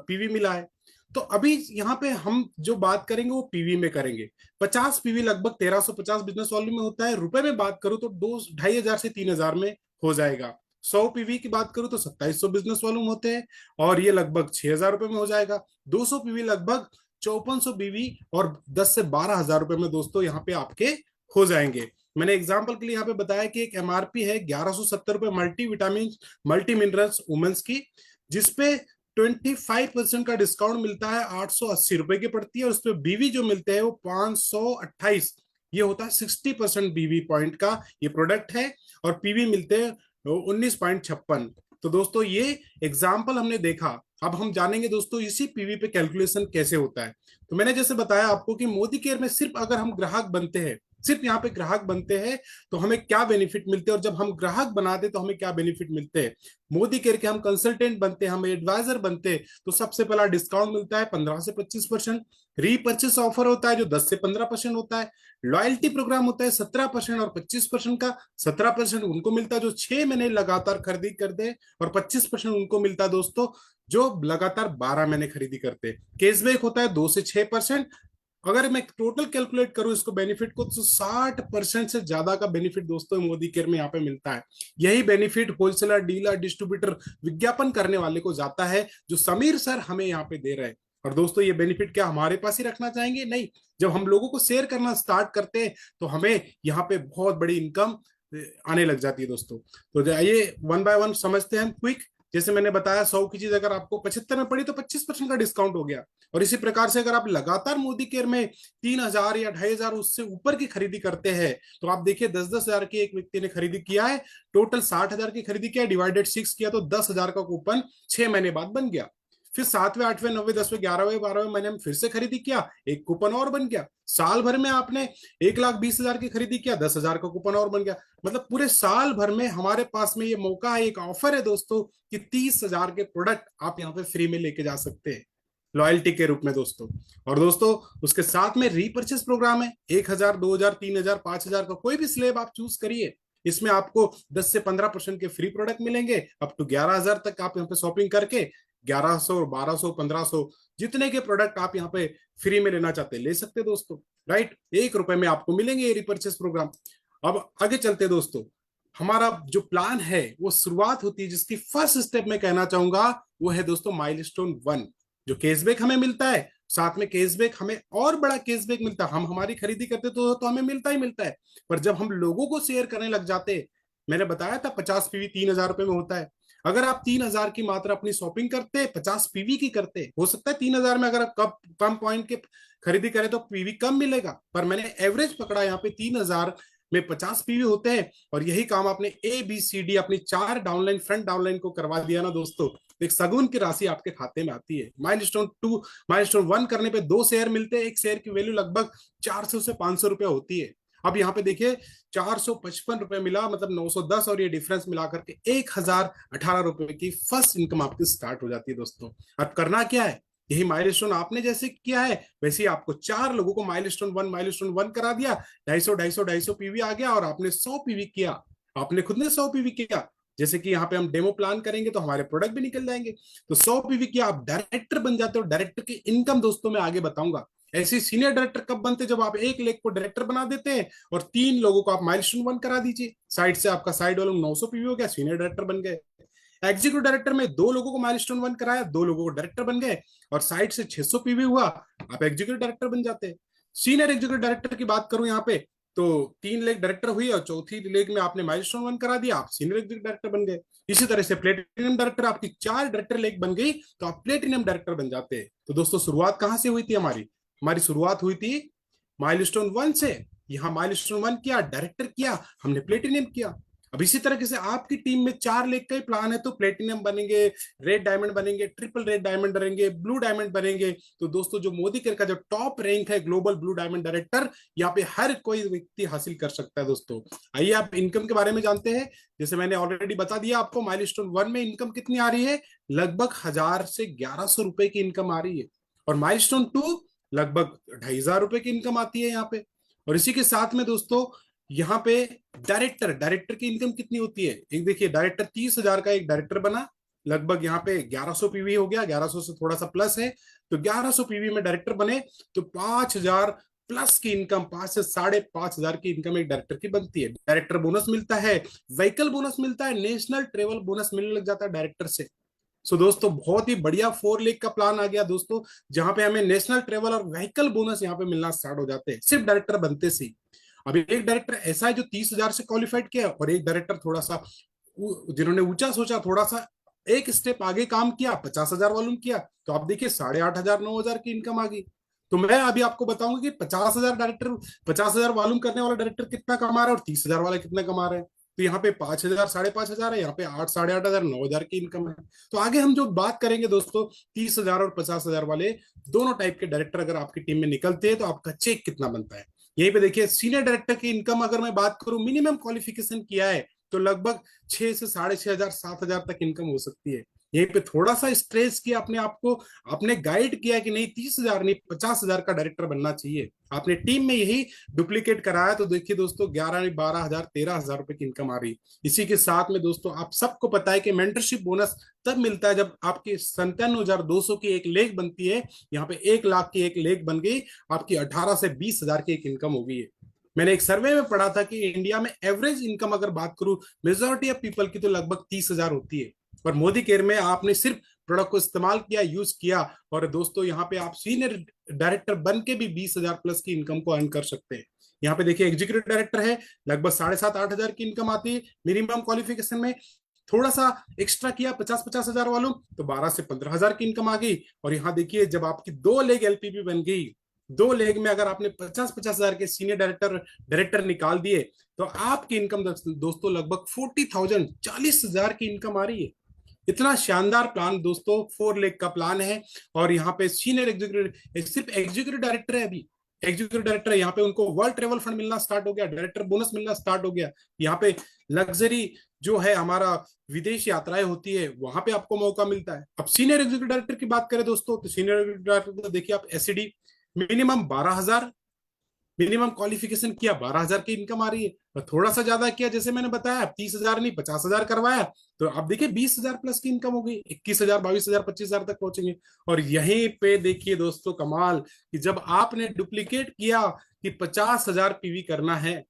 पीवी मिला है। तो अभी यहाँ पे हम जो बात करेंगे वो पीवी में करेंगे। 50 पीवी लगभग 1350 बिजनेस वॉल्यूम में होता है। रुपए में बात करूं तो 2-2,500 से 3,000 में हो जाएगा। 100 पीवी की बात करूं तो 2700 बिजनेस वॉल्यूम होते हैं और ये लगभग 6,000 रुपए में हो जाएगा। 200 पीवी लगभग 5400 बीवी और 10 से 12,000 रुपए में दोस्तों यहाँ पे आपके हो जाएंगे। मैंने एग्जाम्पल के लिए यहाँ पे बताया कि एक एमआरपी है 1170 रुपए multi vitamin multi minerals women's की, जिसपे 25% का डिस्काउंट मिलता है, 880 रुपए की पड़ती है। और उस पर बीवी जो मिलते हैं वो 528 ये होता है 60% बीवी पॉइंट का ये प्रोडक्ट है, और पीवी मिलते हैं 19.56। तो दोस्तों ये एग्जाम्पल हमने देखा। अब हम जानेंगे दोस्तों इसी पीवी पे कैलकुलेशन कैसे होता है। तो मैंने जैसे बताया आपको कि मोदी केयर में सिर्फ अगर हम ग्राहक बनते हैं, सिर्फ यहाँ पे ग्राहक बनते हैं, तो हमें क्या बेनिफिट मिलते हैं, और जब हम ग्राहक बनाते तो हमें क्या बेनिफिट मिलते हैं। मोदी केयर के हम कंसल्टेंट बनते हैं, हम एडवाइजर बनते हैं, तो सबसे पहला डिस्काउंट मिलता है 15 से 25%। रीपर्चेस ऑफर होता है जो 10 से 15% होता है। लॉयल्टी प्रोग्राम होता है 17% और 25% का। 17% उनको मिलता है जो 6 महीने लगातार खरीदी करते हैं, और 25% उनको मिलता है दोस्तों जो लगातार 12 महीने खरीदी करते हैं। कैशबैक होता है 2 से 6%। अगर मैं टोटल कैलकुलेट करूं इसको बेनिफिट को, तो 60% से ज्यादा का बेनिफिट दोस्तों मोदी केयर में यहाँ पे मिलता है। यही बेनिफिट होलसेलर, डीलर, डिस्ट्रीब्यूटर, विज्ञापन करने वाले को जाता है, जो समीर सर हमें यहाँ पे दे रहे हैं। और दोस्तों ये बेनिफिट क्या हमारे पास ही रखना चाहेंगे? नहीं, जब हम लोगों को शेयर करना स्टार्ट करते हैं तो हमें यहाँ पे बहुत बड़ी इनकम आने लग जाती है दोस्तों। तो आइए वन बाय वन समझते हैं क्विक। जैसे मैंने बताया 100 की चीज अगर आपको 75 में पड़ी तो 25% का डिस्काउंट हो गया। और इसी प्रकार से अगर आप लगातार मोदी केयर में 3,000 या 2,500 उससे ऊपर की खरीदी करते हैं, तो आप देखिए 10-10 हजार की एक व्यक्ति ने खरीदी किया है, टोटल 60,000 की खरीदी किया, डिवाइडेड 6 किया तो 10,000 का कूपन 6 महीने बाद बन गया। फिर 7वें, 8वें, 9वें, 10वें, 11वें, 12वें महीने में फिर से खरीदी किया, एक कूपन और बन गया। साल भर में आपने 1,20,000 की खरीदी किया, 10,000 का कूपन और बन गया। मतलब पूरे साल भर में हमारे पास में ये मौका है, एक ऑफर है दोस्तों कि 30,000 के प्रोडक्ट आप यहाँ पे फ्री में लेके जा सकते हैं लॉयल्टी के रूप में दोस्तों। और दोस्तों उसके साथ में रीपर्चेस प्रोग्राम है, 1,000, 2,000, 3,000, 5,000 का कोई भी स्लेब आप चूज करिए, इसमें आपको 10 से 15% के फ्री प्रोडक्ट मिलेंगे। अप टू 11,000 तक आप यहाँ पे शॉपिंग करके 1100, 1200, 1500 जितने के प्रोडक्ट आप यहाँ पे फ्री में लेना चाहते हैं ले सकते हैं दोस्तों। राइट, ₹1 में आपको मिलेंगे ये रिपर्चेस प्रोग्राम। अब आगे चलते हैं दोस्तों। हमारा जो प्लान है वो शुरुआत होती है, जिसकी फर्स्ट स्टेप मैं कहना चाहूंगा वो है दोस्तों माइलस्टोन 1। जो कैशबैक हमें मिलता है, साथ में कैशबैक हमें और बड़ा कैशबैक मिलता है। हम हमारी खरीदी करते तो हमें मिलता ही मिलता है, पर जब हम लोगों को शेयर करने लग जाते हैं, मैंने बताया था 50 पीवी 3,000 रुपए में होता है। अगर आप 3,000 की मात्रा अपनी शॉपिंग करते, 50 पीवी की करते, हो सकता है 3,000 में अगर आप कम पॉइंट के खरीदी करें तो पीवी कम मिलेगा, पर मैंने एवरेज पकड़ा यहाँ पे 3,000 में 50 पीवी होते हैं। और यही काम आपने ABCD अपनी 4 डाउनलाइन, फ्रंट डाउनलाइन को करवा दिया ना दोस्तों, एक सगुन की राशि आपके खाते में आती है। माइलस्टोन 1 करने पे 2 शेयर मिलते हैं, एक शेयर की वैल्यू लगभग 400 से 500 रुपए होती है। अब यहाँ पे देखिए 455 रुपए मिला, मतलब 910, और ये डिफरेंस मिला करके 1,018 रुपए की फर्स्ट इनकम आपकी स्टार्ट हो जाती है दोस्तों। अब करना क्या है, यही माइलस्टोन आपने जैसे किया है वैसे ही आपको 4 लोगों को माइलस्टोन 1 करा दिया, 250 पीवी आ गया, और आपने 100 पीवी किया, आपने खुद ने 100 पीवी किया। जैसे कि यहाँ पे हम डेमो प्लान करेंगे तो हमारे प्रोडक्ट भी निकल जाएंगे। तो 100 पीवी किया, आप डायरेक्टर बन जाते हो। डायरेक्टर की इनकम दोस्तों मैं आगे बताऊंगा। ऐसे सीनियर डायरेक्टर कब बनते, जब आप 1 लाख को डायरेक्टर बना देते हैं और 3 लोगों को आप माइलस्टोन 1 करा दीजिए, साइड से आपका साइड वालों 900 पीवी हो गया, सीनियर डायरेक्टर बन गए। एग्जीक्यूटिव डायरेक्टर में 2 लोगों को माइलस्टोन 1 कराया, 2 लोगों को डायरेक्टर बन गए, और साइड से 600 पीवी हुआ, आप एग्जीक्यूटिव डायरेक्टर बन जाते हैं। सीनियर एग्जीक्यूटिव डायरेक्टर की बात करूं यहाँ पे, तो 3 लाख डायरेक्टर हुई, और चौथी लेग में आपने माइलस्टोन 1 करा दिया, आप सीनियर एग्जीक्यूटिव डायरेक्टर बन गए। इसी तरह से प्लेटिनम डायरेक्टर, आपकी 4 डायरेक्टर लेग बन गई तो आप प्लेटिनम डायरेक्टर बन जाते हैं। तो दोस्तों शुरुआत कहां से हुई थी हमारी शुरुआत हुई थी माइलस्टोन 1 से। यहाँ माइलस्टोन 1 किया, डायरेक्टर किया, हमने प्लेटिनम किया। अब इसी तरह से आपकी टीम में 4 लाख का ही प्लान है तो प्लेटिनम बनेंगे, रेड डायमंड बनेंगे, ट्रिपल रेड डायमंड बनेंगे, ब्लू डायमंड बनेंगे। तो दोस्तों जो मोदी केयर का जो टॉप रैंक है ग्लोबल ब्लू डायमंड डायरेक्टर, यहाँ पे हर कोई व्यक्ति हासिल कर सकता है दोस्तों। आइए आप इनकम के बारे में जानते हैं। जैसे मैंने ऑलरेडी बता दिया आपको, माइलस्टोन 1 में इनकम कितनी आ रही है, लगभग 1,000 से 1,100 रुपए की इनकम आ रही है। और माइलस्टोन 2 लगभग 2,500 रुपए की इनकम आती है यहाँ पे। और इसी के साथ में दोस्तों यहाँ पे डायरेक्टर की इनकम कितनी होती है, एक देखिए डायरेक्टर 30,000 का एक डायरेक्टर बना, लगभग यहाँ पे 1,100 पीवी हो गया, 1,100 से थोड़ा सा प्लस है, तो 1,100 पीवी में डायरेक्टर बने तो 5,000 प्लस की इनकम, 5 से 5,500 की इनकम एक डायरेक्टर की बनती है। डायरेक्टर बोनस मिलता है, व्हीकल बोनस मिलता है, नेशनल ट्रेवल बोनस मिलने लग जाता है डायरेक्टर से। सो दोस्तों बहुत ही बढ़िया 4 लाख का प्लान आ गया दोस्तों, जहां पे हमें नेशनल ट्रेवल और व्हीकल बोनस यहाँ पे मिलना स्टार्ट हो जाते हैं सिर्फ डायरेक्टर बनते से। अभी एक डायरेक्टर ऐसा है जो 30,000 से क्वालिफाइड किया, और एक डायरेक्टर थोड़ा सा जिन्होंने ऊंचा सोचा, थोड़ा सा एक स्टेप आगे काम किया, 50,000 वॉल्यूम किया, तो आप देखिए 8,500 9,000 की इनकम आ गई। तो मैं अभी आपको बताऊंगा कि 50,000 डायरेक्टर, 50,000 वॉल्यूम करने वाला डायरेक्टर कितना कमा रहा है और 30,000 वाला कितना कमा रहा है। तो यहाँ पे 5,000, 5,500 है, यहाँ पे 8, 8,500, 9,000 की इनकम है। तो आगे हम जो बात करेंगे दोस्तों, 30,000 और 50,000 वाले दोनों टाइप के डायरेक्टर अगर आपकी टीम में निकलते हैं तो आपका चेक कितना बनता है। यहीं पे देखिए, सीनियर डायरेक्टर की इनकम अगर मैं बात करूं, मिनिमम क्वालिफिकेशन किया है तो लगभग 6 से 6,500, 7,000 तक इनकम हो सकती है। यहीं पे थोड़ा सा स्ट्रेस किया अपने आप को, आपने गाइड किया कि नहीं 30,000 नहीं 50,000 का डायरेक्टर बनना चाहिए, आपने टीम में यही डुप्लीकेट कराया, तो देखिए दोस्तों 11 नहीं 12,000, 13,000 रुपए की इनकम आ रही। इसी के साथ में दोस्तों आप सबको पता है कि मेंटरशिप बोनस तब मिलता है जब आपकी 57,200 की एक लेग बनती है। यहाँ पे 1 लाख की एक लेग बन गई, आपकी 18 से 20,000 की एक इनकम हो गई है। मैंने एक सर्वे में पढ़ा था कि इंडिया में एवरेज इनकम अगर बात करूं मेजोरिटी ऑफ पीपल की तो लगभग 30,000 होती है। पर मोदी केयर में आपने सिर्फ प्रोडक्ट को इस्तेमाल किया, यूज किया, और दोस्तों यहाँ पे आप सीनियर डायरेक्टर बन के भी 20,000 प्लस की इनकम को अर्न कर सकते हैं। यहाँ पे देखिए एग्जीक्यूटिव डायरेक्टर है, लगभग 7,500-8,000 की इनकम आती है मिनिमम क्वालिफिकेशन में। थोड़ा सा एक्स्ट्रा किया 50,000 वालों तो 12 से 15,000 की इनकम आ गई। और यहाँ देखिए जब आपकी 2 लेग एलपीबी बन गई, 2 लेग में अगर आपने 50,000 के सीनियर डायरेक्टर निकाल दिए तो आपकी इनकम दोस्तों लगभग 40,000, 40,000 की इनकम आ रही है। इतना शानदार प्लान दोस्तों, 4 लेग का प्लान है। और यहाँ पे सीनियर एग्जीक्यूटिव, सिर्फ एग्जीक्यूटिव डायरेक्टर है अभी, एग्जीक्यूटिव डायरेक्टर यहाँ पे उनको वर्ल्ड ट्रेवल फंड मिलना स्टार्ट हो गया, डायरेक्टर बोनस मिलना स्टार्ट हो गया। यहाँ पे लग्जरी जो है हमारा विदेश यात्राएं होती है वहां पे आपको मौका मिलता है। अब सीनियर एग्जीक्यूटिव डायरेक्टर की बात करें दोस्तों, तो सीनियर एग्जीक्यूटिव डायरेक्टर देखिए आप एससीडी मिनिमम 12,000, मिनिमम क्वालिफिकेशन किया 12,000 की इनकम आ रही है। और थोड़ा सा ज्यादा किया जैसे मैंने बताया 30,000 नहीं 50,000 करवाया तो आप देखिए 20,000 प्लस की इनकम हो गई, 21,000, 22,000, 25,000 तक पहुंचेंगे। और यहीं पे देखिए दोस्तों कमाल कि जब आपने डुप्लीकेट किया कि 50,000 पीवी करना है,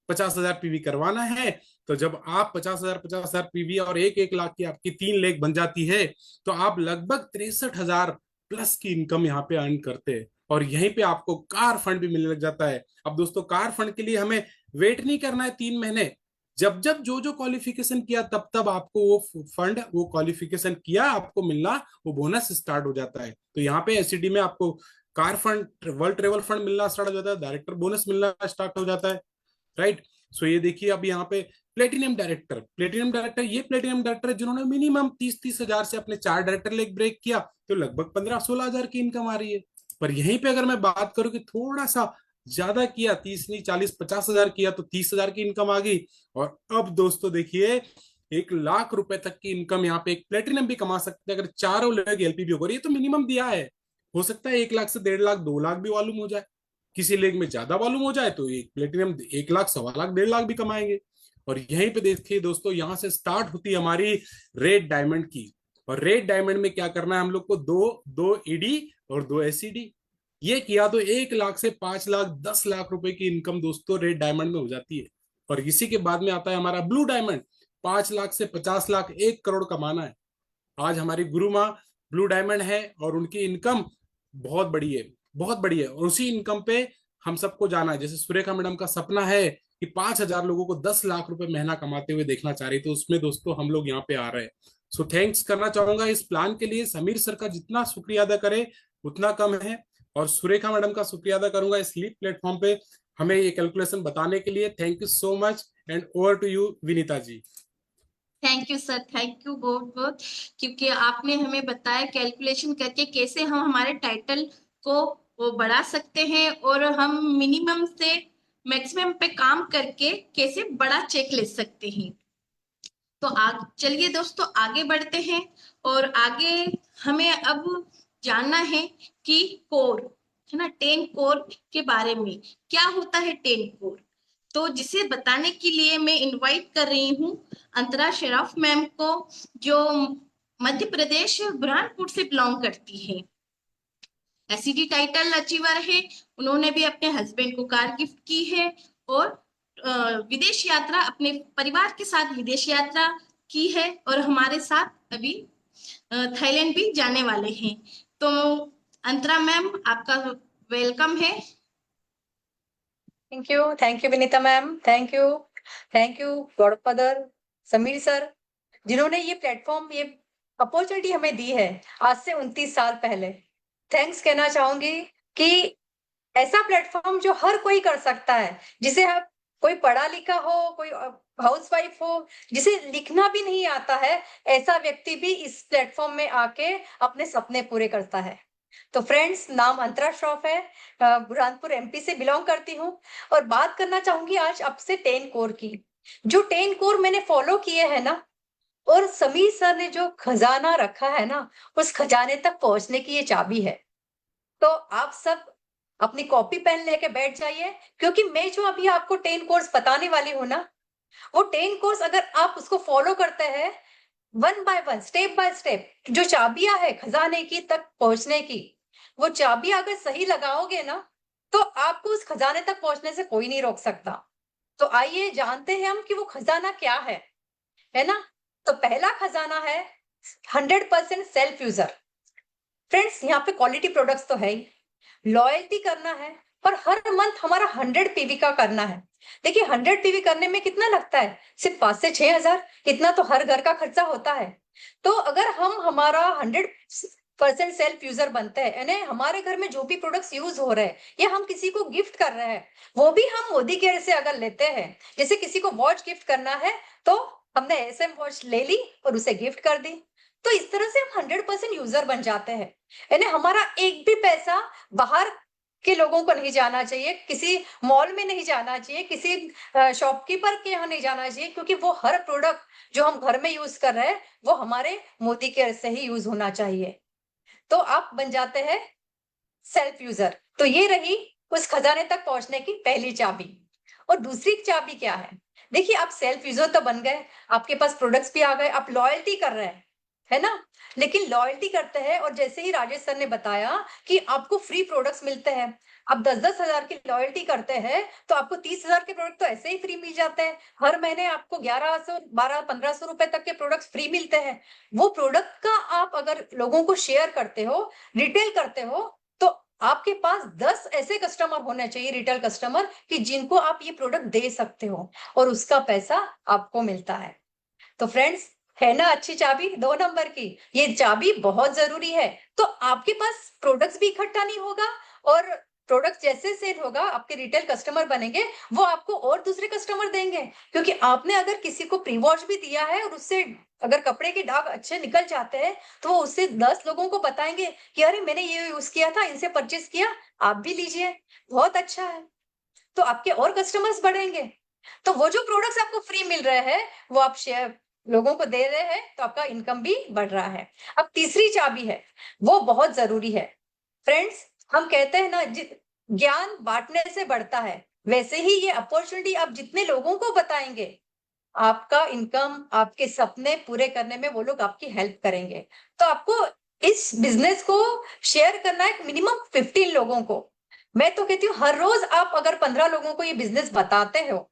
50,000 पीवी करवाना है, तो जब आप 50,000 पीवी और 1-1 लाख की आपकी 3 लेग बन जाती है तो आप लगभग 63,000 प्लस की इनकम यहाँ पे अर्न करते हैं। और यहीं पे आपको कार फंड भी मिलने लग जाता है। अब दोस्तों कार फंड के लिए हमें वेट नहीं करना है 3 महीने, जब जब जो जो क्वालिफिकेशन किया तब तब आपको वो फंड, वो क्वालिफिकेशन किया आपको मिलना, वो बोनस स्टार्ट हो जाता है। तो यहाँ पे एससीडी में आपको car fund, world travel fund मिलना स्टार्ट हो जाता है, डायरेक्टर बोनस मिलना स्टार्ट हो जाता है, राइट। सो ये देखिए अब यहाँ पे प्लेटिनियम डायरेक्टर, ये प्लेटिनियम डायरेक्टर है जिन्होंने मिनिमम 30,000 से अपने 4 डायरेक्टर लेग ब्रेक किया तो लगभग 15-16,000 की इनकम आ रही है। पर यहीं पे अगर मैं बात करूं कि थोड़ा सा ज्यादा किया, 30 नहीं 40-50,000 किया तो 30,000 की इनकम आ गई। और अब दोस्तों देखिए 1 लाख रुपए तक की इनकम यहाँ पे एक प्लेटिनम भी कमा सकते हैं अगर चारों लेग एलपीबी हो रही है। तो मिनिमम दिया है, हो सकता है 1 लाख से 1.5 लाख 2 लाख भी वॉल्यूम हो जाए, किसी लेग में ज्यादा वॉल्यूम हो जाए तो एक प्लेटिनम 1 लाख 1.25 लाख 1.5 लाख भी कमाएंगे। और यहीं पे देखिए दोस्तों यहाँ से स्टार्ट होती है हमारी रेड डायमंड की। और रेड डायमंड में क्या करना है हम लोग को, दो ईडी और 2 एससीडी, ये किया तो 1 लाख से 5 लाख 10 लाख रुपए की इनकम दोस्तों रेड डायमंड में हो जाती है। और इसी के बाद में आता है हमारा ब्लू डायमंड, 5 लाख से 50 लाख 1 करोड़ कमाना है। आज हमारी गुरु माँ ब्लू डायमंड है और उनकी इनकम बहुत बड़ी है, बहुत बड़ी है। और उसी इनकम पे हम सबको जाना है। जैसे सुरेखा मैडम का सपना है कि 5,000 लोगों को 10 लाख रुपए महीना कमाते हुए देखना चाह रही, तो उसमें दोस्तों हम लोग यहाँ पे आ रहे हैं। सो थैंक्स करना चाहूंगा इस प्लान के लिए, समीर सर का जितना शुक्रिया अदा करे उतना कम है। और सुरेखा मैडम का शुक्रिया अदा करूंगा इस लीप प्लेटफॉर्म पे हमें ये कैलकुलेशन बताने के लिए। Thank you so much and over to you Vinita ji. Thank you sir, thank you बहुत बहुत, क्योंकि आपने हमें बताया कैलकुलेशन करके कैसे हम हमारे टाइटल को वो बढ़ा सकते हैं और हम मिनिमम से मैक्सिमम पे काम करके कैसे बड़ा चेक ले सकते हैं। तो चलिए दोस्तों आगे बढ़ते हैं और आगे हमें अब जानना है कि कोर है ना, 10 कोर के बारे में क्या होता है 10 कोर। तो जिसे बताने के लिए मैं इनवाइट कर रही हूँ अंतरा शराफ मैम को, जो मध्य प्रदेश बुरहानपुर से बिलोंग करती है, एससीडी टाइटल अचीवर है। उन्होंने भी अपने हस्बैंड को कार गिफ्ट की है और विदेश यात्रा, अपने परिवार के साथ विदेश यात्रा की है और हमारे साथ अभी थाईलैंड भी जाने वाले हैं। तो अंतरा मैम आपका वेलकम है। Thank you Vinita ma'am, thank you गौड़पदर, समीर सर, जिन्होंने ये प्लेटफॉर्म, ये अपॉर्चुनिटी हमें दी है आज से 29 साल पहले। थैंक्स कहना चाहूंगी कि ऐसा प्लेटफॉर्म जो हर कोई कर सकता है, जिसे आप कोई पढ़ा लिखा हो, कोई हाउसवाइफ हो, जिसे लिखना भी नहीं आता है, ऐसा व्यक्ति भी इस प्लेटफॉर्म में आके अपने सपने पूरे करता है। तो फ्रेंड्स, नाम अंतरा श्रॉफ है, बुरहानपुर एमपी से बिलोंग करती हूँ और बात करना चाहूंगी आज आपसे 10 कोर की। जो 10 कोर मैंने फॉलो किए हैं ना, और समीर सर ने जो खजाना रखा है ना, उस खजाने तक पहुंचने की ये चाबी है। तो आप सब अपनी कॉपी पेन लेके बैठ जाइए, क्योंकि मैं जो अभी आपको 10 कोर्स बताने वाली हूँ ना, वो 10 कोर्स अगर आप उसको फॉलो करते हैं, one by one, step by step, जो चाबियां है खजाने की तक पहुंचने की, वो चाबियां अगर सही लगाओगे ना, तो आपको उस खजाने तक पहुंचने से कोई नहीं रोक सकता। तो आइए जानते हैं हम कि वो खजाना क्या है ना। तो पहला खजाना है 100% सेल्फ यूजर। फ्रेंड्स, यहाँ पे क्वालिटी प्रोडक्ट्स तो है ही, लॉयल्टी करना है, पर हर मंथ हमारा 100 पीवी का करना है। देखिए 100 पीवी करने में कितना लगता है, सिर्फ 5 से 6 हजार, इतना तो हर घर का खर्चा होता है। तो अगर हम हमारा 100% सेल्फ यूजर बनते हैं, यानी हमारे घर में जो भी प्रोडक्ट्स यूज हो रहे हैं या हम किसी को गिफ्ट कर रहे हैं, वो भी हम मोदी केयर से अगर लेते हैं, जैसे किसी को वॉच गिफ्ट करना है तो हमने एसएम वॉच ले ली और उसे गिफ्ट कर दी, तो इस तरह से हम 100% यूजर बन जाते हैं। यानी हमारा एक भी पैसा बाहर के लोगों को नहीं जाना चाहिए, किसी मॉल में नहीं जाना चाहिए, किसी शॉपकीपर के यहाँ नहीं जाना चाहिए, क्योंकि वो हर प्रोडक्ट जो हम घर में यूज कर रहे हैं वो हमारे मोदी केयर से ही यूज होना चाहिए। तो आप बन जाते हैं सेल्फ यूजर। तो ये रही उस खजाने तक पहुंचने की पहली चाबी। और दूसरी चाबी क्या है, देखिए आप सेल्फ यूजर तो बन गए, आपके पास प्रोडक्ट्स भी आ गए, आप लॉयल्टी कर रहे हैं, है ना। लेकिन लॉयल्टी करते हैं और जैसे ही राजेश सर ने बताया कि आपको फ्री प्रोडक्ट्स मिलते हैं, आप 10-10 हजार की लॉयल्टी करते हैं तो आपको 30 हजार के प्रोडक्ट तो ऐसे ही फ्री मिल जाते हैं। हर महीने आपको 1100, 1200-1500 रुपए तक के प्रोडक्ट्स फ्री मिलते हैं। वो प्रोडक्ट का आप अगर लोगों को शेयर करते हो, रिटेल करते हो, तो आपके पास 10 ऐसे कस्टमर होने चाहिए, रिटेल कस्टमर, कि जिनको आप ये प्रोडक्ट दे सकते हो और उसका पैसा आपको मिलता है। तो फ्रेंड्स, है ना अच्छी चाबी 2 नंबर की, ये चाबी बहुत जरूरी है। तो आपके पास प्रोडक्ट्स भी इकट्ठा नहीं होगा, और प्रोडक्ट जैसे सेल होगा, आपके रिटेल कस्टमर बनेंगे, वो आपको और दूसरे कस्टमर देंगे, क्योंकि आपने अगर किसी को प्री वॉश भी दिया है और उससे अगर कपड़े के दाग अच्छे निकल जाते हैं, तो वो उससे 10 लोगों को बताएंगे कि अरे मैंने ये यूज किया था, इनसे परचेस किया, आप भी लीजिए, बहुत अच्छा है। तो आपके और कस्टमर्स बढ़ेंगे। तो वो जो प्रोडक्ट्स आपको फ्री मिल रहे हैं वो आप शेयर लोगों को दे रहे हैं, तो आपका इनकम भी बढ़ रहा है। अब तीसरी चाबी है, वो बहुत जरूरी है। फ्रेंड्स, हम कहते हैं ना, ज्ञान बांटने से बढ़ता है, वैसे ही ये अपॉर्चुनिटी आप जितने लोगों को बताएंगे, आपका इनकम, आपके सपने पूरे करने में वो लोग आपकी हेल्प करेंगे। तो आपको इस बिजनेस को शेयर करना है मिनिमम 15 लोगों को। मैं तो कहती हूँ हर रोज आप अगर 15 लोगों को ये बिजनेस बताते हो,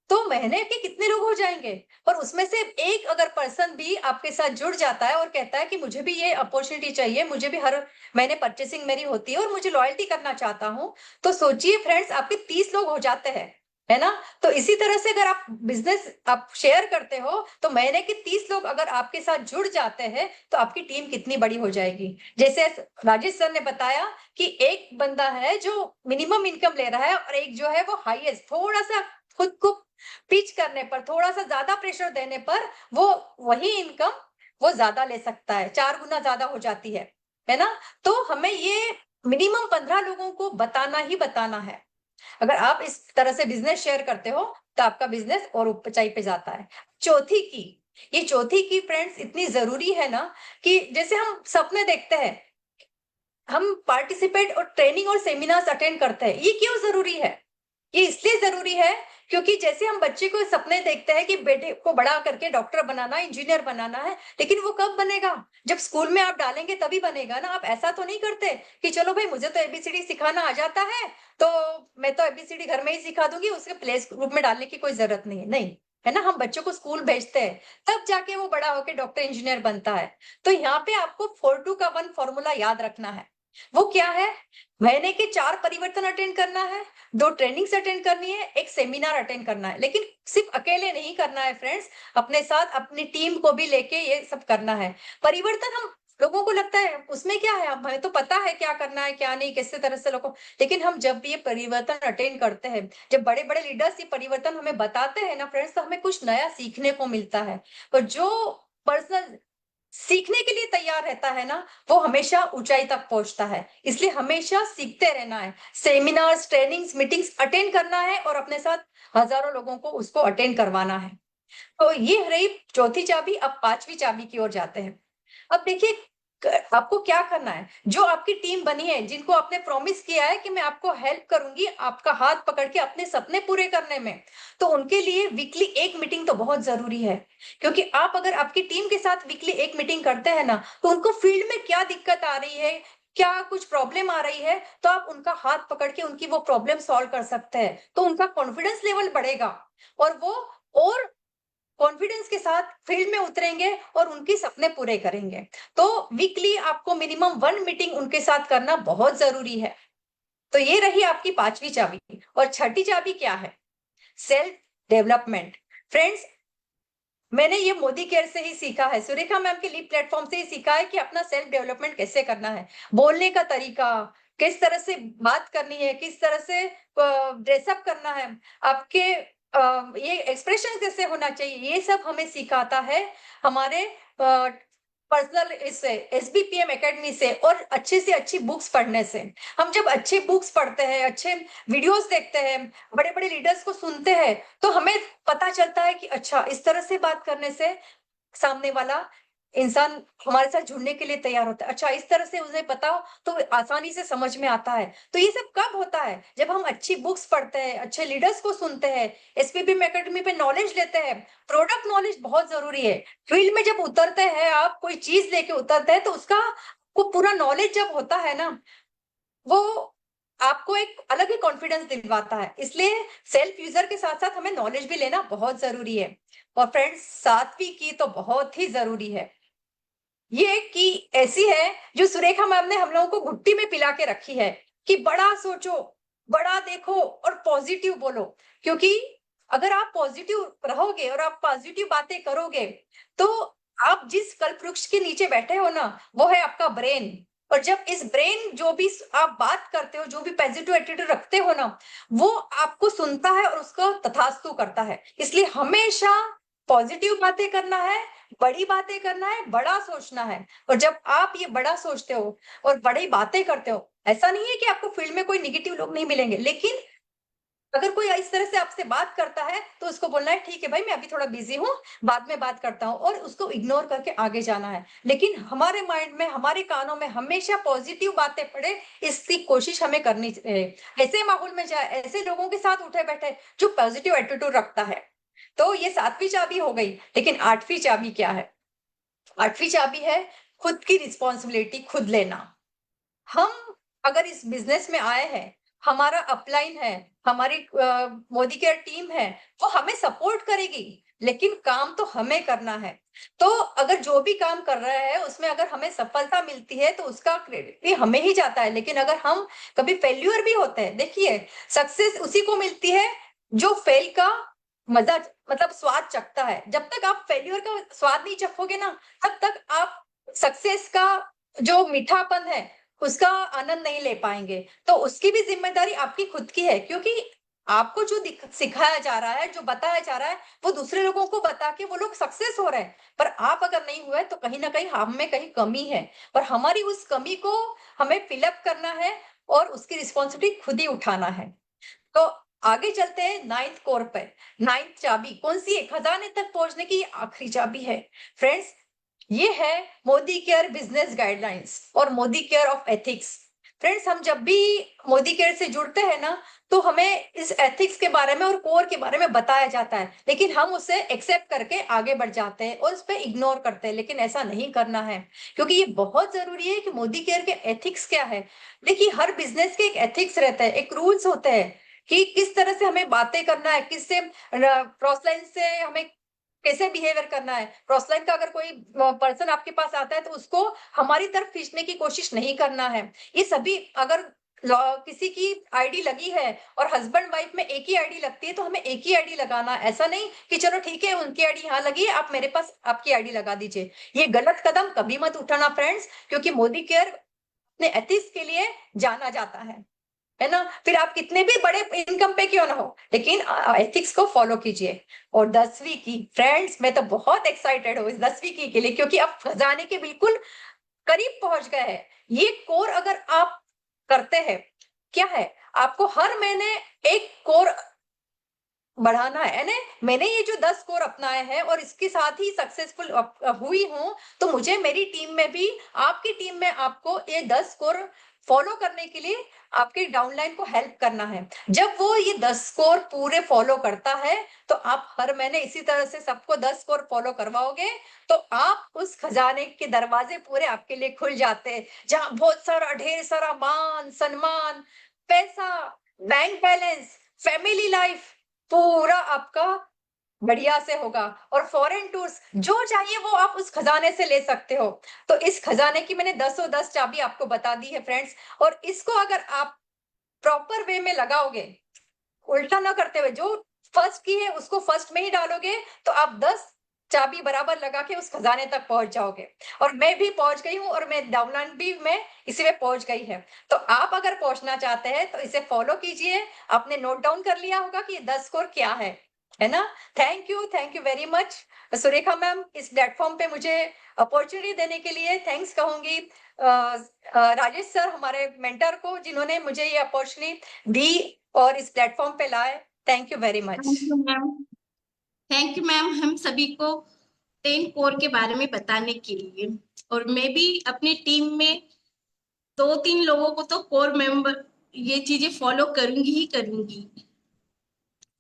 तो महीने के कितने लोग हो जाएंगे। और उसमें से एक अगर पर्सन भी आपके साथ जुड़ जाता है और कहता है कि मुझे भी ये अपॉर्चुनिटी चाहिए, मुझे भी हर महीने परचेसिंग मेरी होती है और मुझे लॉयल्टी करना चाहता हूँ, तो सोचिए फ्रेंड्स, आपके 30 लोग हो जाते हैं, है ना। तो इसी तरह से अगर आप बिजनेस आप शेयर करते हो, तो महीने के 30 लोग अगर आपके साथ जुड़ जाते हैं, तो आपकी टीम कितनी बड़ी हो जाएगी। जैसे राजेश सर ने बताया कि एक बंदा है जो मिनिमम इनकम ले रहा है, और एक जो है वो हाईएस्ट, थोड़ा सा खुद को पिच करने पर, थोड़ा सा ज्यादा प्रेशर देने पर, वो वही इनकम वो ज्यादा ले सकता है, 4 गुना ज्यादा हो जाती है ना। तो हमें ये मिनिमम 15 लोगों को बताना ही बताना है। अगर आप इस तरह से बिजनेस शेयर करते हो, तो आपका बिजनेस और ऊंचाई पे जाता है। चौथी की, ये चौथी की फ्रेंड्स इतनी जरूरी है ना, कि जैसे हम सपने देखते हैं, हम पार्टिसिपेट और ट्रेनिंग और सेमिनार्स अटेंड करते हैं, ये क्यों जरूरी है? ये इसलिए जरूरी है क्योंकि जैसे हम बच्चे को सपने देखते हैं कि बेटे को बड़ा करके डॉक्टर बनाना, इंजीनियर बनाना है, लेकिन वो कब बनेगा? जब स्कूल में आप डालेंगे तभी बनेगा ना। आप ऐसा तो नहीं करते कि चलो भाई मुझे तो एबीसीडी सिखाना आ जाता है, तो मैं तो एबीसीडी घर में ही सिखा दूंगी, उसके प्ले ग्रुप में डालने की कोई जरूरत नहीं है, नहीं, है ना। हम बच्चों को स्कूल भेजते हैं, तब जाके वो बड़ा होकर डॉक्टर इंजीनियर बनता है। तो यहाँ पे आपको 4-2 का 1 फॉर्मूला याद रखना है। वो क्या है? महीने के 4 परिवर्तन अटेंड करना है, 2 ट्रेनिंग्स अटेंड करनी है, 1 सेमिनार अटेंड करना है। लेकिन सिर्फ अकेले नहीं करना है फ्रेंड्स, अपने साथ अपनी टीम को भी लेके ये सब करना है। परिवर्तन हम लोगों को लगता है उसमें क्या है, हमें तो पता है क्या करना है क्या नहीं, किस तरह से लोगों, लेकिन हम जब ये परिवर्तन अटेंड करते हैं, जब बड़े बड़े लीडर्स ये परिवर्तन हमें बताते हैं ना फ्रेंड्स, तो हमें कुछ नया सीखने को मिलता है। और जो पर्सन सीखने के लिए तैयार रहता है ना, वो हमेशा ऊंचाई तक पहुंचता है। इसलिए हमेशा सीखते रहना है, सेमिनार्स, ट्रेनिंग्स, मीटिंग्स अटेंड करना है और अपने साथ हजारों लोगों को उसको अटेंड करवाना है। तो ये रही चौथी चाबी। अब पांचवी चाबी की ओर जाते हैं। अब देखिए आपको क्या करना है, जो आपकी टीम बनी है, जिनको आपने प्रॉमिस किया है कि मैं आपको हेल्प करूंगी आपका हाथ पकड़ के अपने सपने पूरे करने में, तो उनके लिए वीकली एक मीटिंग तो बहुत जरूरी है। क्योंकि आप अगर आपकी टीम के साथ वीकली एक मीटिंग करते हैं ना, तो उनको फील्ड में क्या दिक्कत आ रही है, क्या कुछ प्रॉब्लम आ रही है, तो आप उनका हाथ पकड़ के उनकी वो प्रॉब्लम सॉल्व कर सकते हैं। तो उनका कॉन्फिडेंस लेवल बढ़ेगा और वो और कॉन्फिडेंस के साथ फील्ड में उतरेंगे और उनके सपने पूरे करेंगे। तो वीकली आपको मिनिमम 1 मीटिंग उनके साथ करना बहुत जरूरी है। तो ये रही आपकी पांचवी चाबी। और छठी चाबी क्या है? Self development. फ्रेंड्स, मैंने ये मोदी केयर से ही सीखा है, सुरेखा मैम के लीड प्लेटफॉर्म से ही सीखा है कि अपना सेल्फ डेवलपमेंट कैसे करना है, बोलने का तरीका, किस तरह से बात करनी है, किस तरह से ड्रेसअप करना है, आपके ये एक्सप्रेशन कैसे होना चाहिए, ये सब हमें सिखाता है हमारे पर्सनल इससे एसबीपीएम एकेडमी से और अच्छे से अच्छी बुक्स पढ़ने से। हम जब अच्छे बुक्स पढ़ते हैं, अच्छे वीडियोस देखते हैं, बड़े बड़े लीडर्स को सुनते हैं, तो हमें पता चलता है कि अच्छा इस तरह से बात करने से सामने वाला इंसान हमारे साथ जुड़ने के लिए तैयार होता है। अच्छा इस तरह से उसे पता हो तो आसानी से समझ में आता है। तो ये सब कब होता है? जब हम अच्छी बुक्स पढ़ते हैं, अच्छे लीडर्स को सुनते हैं, एसपीबी एकेडमी पे नॉलेज लेते हैं। प्रोडक्ट नॉलेज बहुत जरूरी है। फील्ड में जब उतरते हैं, आप कोई चीज लेके उतरते हैं, तो उसका को पूरा नॉलेज जब होता है ना, वो आपको एक अलग ही कॉन्फिडेंस दिलवाता है। इसलिए सेल्फ यूजर के साथ साथ हमें नॉलेज भी लेना बहुत जरूरी है। और फ्रेंड्स, सातवीं की तो बहुत ही जरूरी है। ये की ऐसी है जो सुरेखा मैम ने हम लोगों को घुट्टी में पिला के रखी है कि बड़ा सोचो, बड़ा देखो और पॉजिटिव बोलो। क्योंकि अगर आप पॉजिटिव रहोगे और आप पॉजिटिव बातें करोगे, तो आप जिस कल्प वृक्ष के नीचे बैठे हो ना, वो है आपका ब्रेन। और जब इस ब्रेन जो भी आप बात करते हो, जो भी पॉजिटिव एटीट्यूड रखते हो ना, वो आपको सुनता है और उसको तथास्तु करता है। इसलिए हमेशा पॉजिटिव बातें करना है, बड़ी बातें करना है, बड़ा सोचना है। और जब आप ये बड़ा सोचते हो और बड़ी बातें करते हो, ऐसा नहीं है कि आपको फील्ड में कोई निगेटिव लोग नहीं मिलेंगे, लेकिन अगर कोई इस तरह से आपसे बात करता है तो उसको बोलना है ठीक है भाई, मैं अभी थोड़ा बिजी हूँ, बाद में बात करता हूँ, और उसको इग्नोर करके आगे जाना है। लेकिन हमारे माइंड में, हमारे कानों में हमेशा पॉजिटिव बातें पड़े, इसकी कोशिश हमें करनी चाहिए। ऐसे माहौल में जाए, ऐसे लोगों के साथ उठे बैठे जो पॉजिटिव एटीट्यूड रखता है। तो ये सातवीं चाबी हो गई। लेकिन आठवीं चाबी क्या है? आठवीं चाबी है खुद की रिस्पॉन्सिबिलिटी खुद लेना। हम अगर इस बिजनेस में आए हैं, हमारा अपलाइन है, हमारी मोदी केयर टीम है, वो हमें सपोर्ट करेगी, लेकिन काम तो हमें करना है। तो अगर जो भी काम कर रहा है उसमें अगर हमें सफलता मिलती है तो उसका क्रेडिट भी हमें ही जाता है। लेकिन अगर हम कभी फेल्यूर भी होते हैं, देखिए सक्सेस उसी को मिलती है जो फेल का मजा, मतलब स्वाद चखता है। जब तक आप फेल्यूर का स्वाद नहीं चखोगे ना, तब तक आप सक्सेस का जो मीठापन है उसका आनंद नहीं ले पाएंगे। तो उसकी भी जिम्मेदारी आपकी खुद की है। क्योंकि आपको जो सिखाया जा रहा है, जो बताया जा रहा है, वो दूसरे लोगों को बता के वो लोग सक्सेस हो रहे हैं, पर आप अगर नहीं हुए तो कहीं ना कहीं हम में कहीं कमी है। पर हमारी उस कमी को हमें फिलअप करना है और उसकी रिस्पॉन्सिबिलिटी खुद ही उठाना है। तो आगे चलते हैं नाइन्थ कोर पे। नाइन्थ चाबी कौन सी है? खजाने तक पहुंचने की आखिरी चाबी है फ्रेंड्स। ये है मोदी केयर बिजनेस गाइडलाइंस और Modi care of ethics. Friends, हम जब भी मोदी केयर से जुड़ते हैं ना, तो हमें इस एथिक्स के बारे में और कोर के बारे में बताया जाता है, लेकिन हम उसे एक्सेप्ट करके आगे बढ़ जाते हैं और उस पर इग्नोर करते हैं। लेकिन ऐसा नहीं करना है, क्योंकि ये बहुत जरूरी है कि मोदी केयर के एथिक्स क्या है। देखिए, हर बिजनेस के एक एथिक्स रहता है, एक रूल्स होते हैं कि किस तरह से हमें बातें करना है, किससे क्रॉसलाइन से हमें कैसे बिहेवियर करना है। क्रॉसलाइन का अगर कोई पर्सन आपके पास आता है तो उसको हमारी तरफ खींचने की कोशिश नहीं करना है। ये सभी अगर किसी की आईडी लगी है और हस्बैंड वाइफ में एक ही आईडी लगती है तो हमें एक ही आईडी लगाना, ऐसा नहीं कि चलो ठीक है उनकी आईडी यहाँ लगी है, आप मेरे पास आपकी आईडी लगा दीजिए। ये गलत कदम कभी मत उठाना फ्रेंड्स, क्योंकि मोदी केयर अपने एथिक्स के लिए जाना जाता है ना। फिर आप कितने भी बड़े इनकम पे क्यों ना हो, लेकिन एथिक्स को फॉलो कीजिए। और 10वीं की फ्रेंड्स, मैं तो बहुत एक्साइटेड हूँ इस 10वीं की के लिए, क्योंकि अब खजाने के बिल्कुल करीब पहुंच गए हैं। ये कोर अगर आप करते हैं, क्या है, आपको हर महीने एक कोर बढ़ाना है ना। मैंने ये जो 10 कोर अपनाए हैं और इसके साथ ही सक्सेसफुल हुई हूं, तो मुझे मेरी टीम में भी, आपकी टीम में आपको ये 10 कोर फॉलो करने के लिए आपके डाउनलाइन को हेल्प करना है। जब वो ये 10 कोर पूरे फॉलो करता है तो आप हर महीने इसी तरह से सबको 10 कोर फॉलो करवाओगे, तो आप उस खजाने के दरवाजे पूरे आपके लिए खुल जाते हैं, जहां बहुत सारा ढेर सारा मान सम्मान, पैसा, बैंक बैलेंस, फैमिली लाइफ पूरा आपका बढ़िया से होगा। और फॉरेन टूर्स जो चाहिए वो आप उस खजाने से ले सकते हो। तो इस खजाने की मैंने 10 चाबी आपको बता दी है फ्रेंड्स, और इसको अगर आप प्रॉपर वे में लगाओगे, उल्टा ना करते हुए, जो फर्स्ट की है उसको फर्स्ट में ही डालोगे, तो आप 10 चाबी बराबर लगा के उस खजाने तक पहुंच जाओगे। और मैं भी पहुंच गई हूं, और मैं डाउनलाइन भी मैं इसी में पहुंच गई है। तो आप अगर पहुंचना चाहते हैं तो इसे फॉलो कीजिए। आपने नोट डाउन कर लिया होगा कि ये 10 स्कोर क्या है ना। Thank you very much Surekha ma'am, इस प्लेटफॉर्म पे मुझे अपॉर्चुनिटी देने के लिए थैंक्स कहूंगी। राजेश सर हमारे मेंटर को, जिन्होंने मुझे ये अपॉर्चुनिटी दी और इस प्लेटफॉर्म पे लाए, thank you very much. Thank you ma'am. Thank you ma'am, हम सभी को 10 कोर के बारे में बताने के लिए। और मैं भी अपनी टीम में 2-3 लोगों को तो कोर मेंबर ये चीजें फॉलो करूंगी ही करूंगी।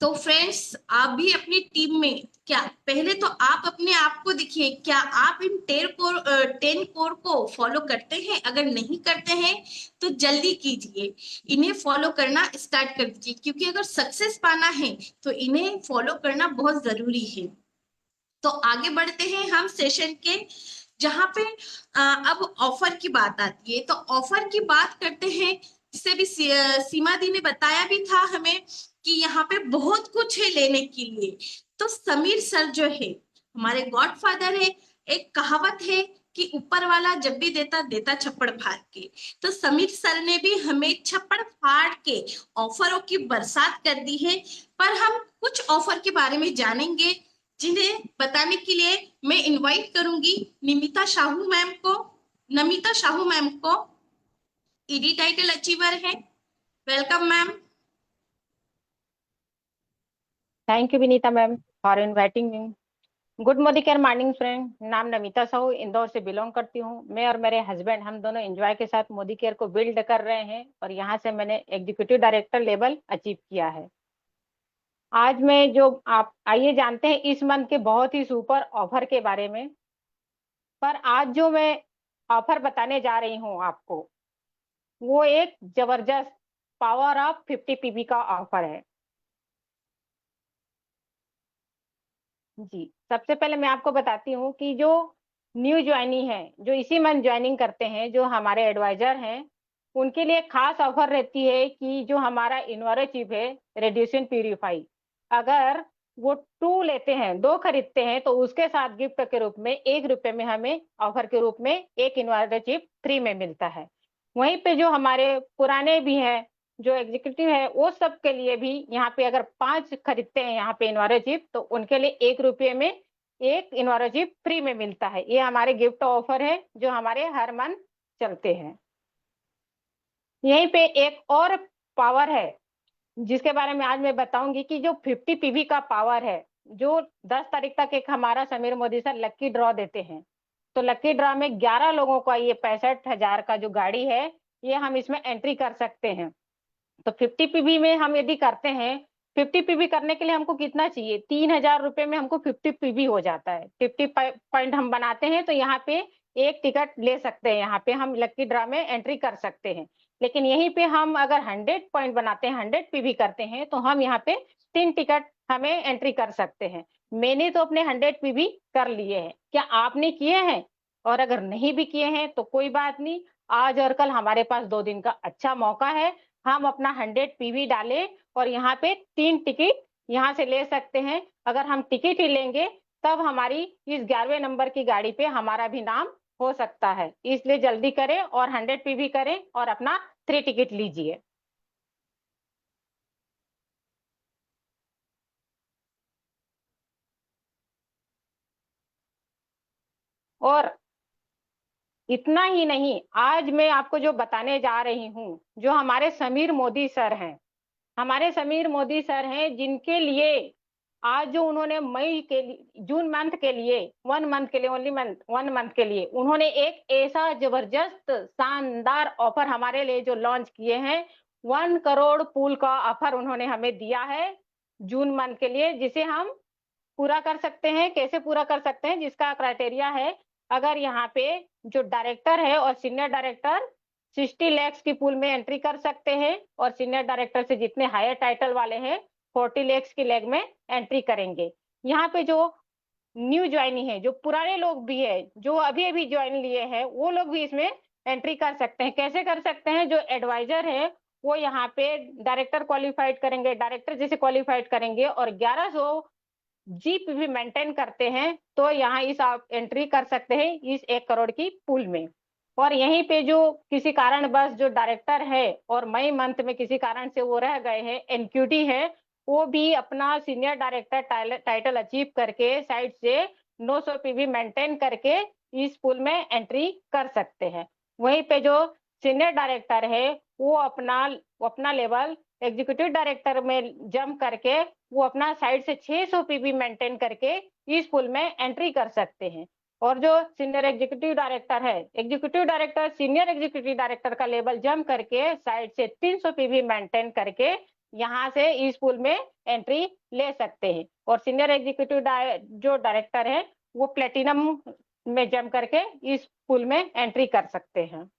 तो फ्रेंड्स, आप भी अपनी टीम में, क्या पहले तो आप अपने आप को देखिए, क्या आप इन 10 कोर को फॉलो करते हैं? अगर नहीं करते हैं तो जल्दी कीजिए, इन्हें फॉलो करना स्टार्ट कर दीजिए, क्योंकि अगर सक्सेस पाना है तो इन्हें फॉलो करना बहुत जरूरी है। तो आगे बढ़ते हैं हम सेशन के, जहां पे अब ऑफर की बात आती है। तो ऑफर की बात करते हैं, जिसे भी सीमा दी ने बताया भी था हमें कि यहाँ पे बहुत कुछ है लेने के लिए। तो समीर सर जो है हमारे गॉडफादर है। एक कहावत है कि ऊपर वाला जब भी देता देता छप्पड़ फाड़ के। तो समीर सर ने भी हमें छप्पड़ फाड़ के ऑफरों की बरसात कर दी है। पर हम कुछ ऑफर के बारे में जानेंगे, जिन्हें बताने के लिए मैं इनवाइट करूंगी नमिता साहू मैम को। नमिता साहू मैम को ईडी टाइटल अचीवर है। Welcome ma'am. Thank you Vinita ma'am for inviting me. Good Modi care morning friend, नाम नमिता साहू, इंदौर से बिलोंग करती हूँ। मैं और मेरे हस्बैंड हम दोनों एंजॉय के साथ मोदी केयर को बिल्ड कर रहे हैं और यहाँ से मैंने एग्जीक्यूटिव डायरेक्टर लेवल अचीव किया है। आज मैं जो आप आइए जानते हैं इस मंथ के बहुत ही सुपर ऑफर के बारे में। पर आज जो मैं ऑफर बताने जा रही हूँ आपको, वो एक जबरदस्त पावर ऑफ 50 पीबी का ऑफर है। जी, सबसे पहले मैं आपको बताती हूँ कि जो न्यू ज्वाइनिंग है, जो इसी मंथ ज्वाइनिंग करते हैं, जो हमारे एडवाइजर हैं, उनके लिए खास ऑफर रहती है कि जो हमारा इन्वर्टर चिप है रेडिएशन प्यूरिफाई, अगर वो 2 लेते हैं, 2 खरीदते हैं, तो उसके साथ गिफ्ट के रूप में 1 रुपए में हमें ऑफर के रूप में एक इन्वर्टर चिप फ्री में मिलता है। वहीं पे जो हमारे पुराने भी हैं, जो एग्जीक्यूटिव है, वो सब के लिए भी यहाँ पे अगर 5 खरीदते हैं यहाँ पे इन्वर्टर चिप, तो उनके लिए 1 रुपये में एक इन्वर्टर चिप फ्री में मिलता है। ये हमारे गिफ्ट ऑफर है जो हमारे हर मंथ चलते हैं। यहीं पे एक और पावर है जिसके बारे में आज मैं बताऊंगी कि जो 50 पीवी का पावर है, जो 10 तारीख तक एक हमारा समीर मोदी सर लक्की ड्रॉ देते हैं। तो लक्की ड्रॉ में 11 लोगों का ये 65,000 का जो गाड़ी है, ये हम इसमें एंट्री कर सकते हैं। तो 50 पीवी में हम यदि करते हैं, 50 पीवी करने के लिए हमको कितना चाहिए, 3,000 रुपए में हमको 50 पीवी हो जाता है। 50 पॉइंट हम बनाते हैं तो यहाँ पे एक टिकट ले सकते हैं, यहाँ पे हम लक्की ड्रा में एंट्री कर सकते हैं। लेकिन यहीं पे हम अगर 100 पॉइंट बनाते हैं, 100 पीवी करते हैं, तो हम यहाँ पे 3 टिकट हमें एंट्री कर सकते हैं। मैंने तो अपने 100 पीवी कर लिए हैं, क्या आपने किए हैं? और अगर नहीं भी किए हैं तो कोई बात नहीं, आज और कल हमारे पास 2 दिन का अच्छा मौका है। हम अपना 100 पीवी डालें और यहाँ पे 3 टिकट यहाँ से ले सकते हैं। अगर हम टिकट ही लेंगे तब हमारी इस 11वें नंबर की गाड़ी पे हमारा भी नाम हो सकता है। इसलिए जल्दी करें और 100 पीवी करें और अपना 3 टिकट लीजिए। और इतना ही नहीं, आज मैं आपको जो बताने जा रही हूँ, जो हमारे समीर मोदी सर हैं, हमारे समीर मोदी सर हैं, जिनके लिए आज जो उन्होंने मई के जून मंथ के लिए 1 मंथ के लिए ओनली 1 मंथ के लिए उन्होंने एक ऐसा जबरदस्त शानदार ऑफर हमारे लिए जो लॉन्च किए हैं, 1 करोड़ पूल का ऑफर उन्होंने हमें दिया है जून मंथ के लिए, जिसे हम पूरा कर सकते हैं। कैसे पूरा कर सकते हैं? जिसका क्राइटेरिया है, अगर यहाँ पे जो डायरेक्टर है और सीनियर डायरेक्टर 60 lakhs की पूल में एंट्री कर सकते हैं और सीनियर डायरेक्टर से जितने हायर टाइटल वाले हैं 40 lakhs की लेग में एंट्री करेंगे। यहाँ पे जो न्यू ज्वाइनी है, जो पुराने लोग भी है, जो अभी अभी ज्वाइन लिए हैं, वो लोग भी इसमें एंट्री कर सकते हैं। कैसे कर सकते हैं? जो एडवाइजर है वो यहाँ पे डायरेक्टर क्वालिफाइड करेंगे, डायरेक्टर जैसे क्वालिफाइड करेंगे और 1100 जीप भी मेंटेन करते हैं तो यहाँ इस आप एंट्री कर सकते हैं इस 1 करोड़ की पूल में। और यहीं पे जो किसी कारणवश जो डायरेक्टर है और मई मंथ में किसी कारण से वो रह गए हैं, एनक्यूटी है, वो भी अपना सीनियर डायरेक्टर टाइटल अचीव करके साइड से 900 पीवी मेंटेन करके इस पूल में एंट्री कर सकते हैं। वहीं पे जो सीनियर डायरेक्टर है वो अपना लेवल एग्जीक्यूटिव डायरेक्टर में जंप करके वो अपना साइड से 600 पीवी मेंटेन करके इस पूल में एंट्री कर सकते हैं। और जो सीनियर एग्जीक्यूटिव डायरेक्टर है, executive director senior executive director का लेवल जंप करके साइड से 300 पीवी मेंटेन करके यहाँ से इस पूल में एंट्री ले सकते हैं। और सीनियर एग्जीक्यूटिव जो डायरेक्टर है वो प्लेटिनम में जंप करके इस पूल में एंट्री कर सकते हैं।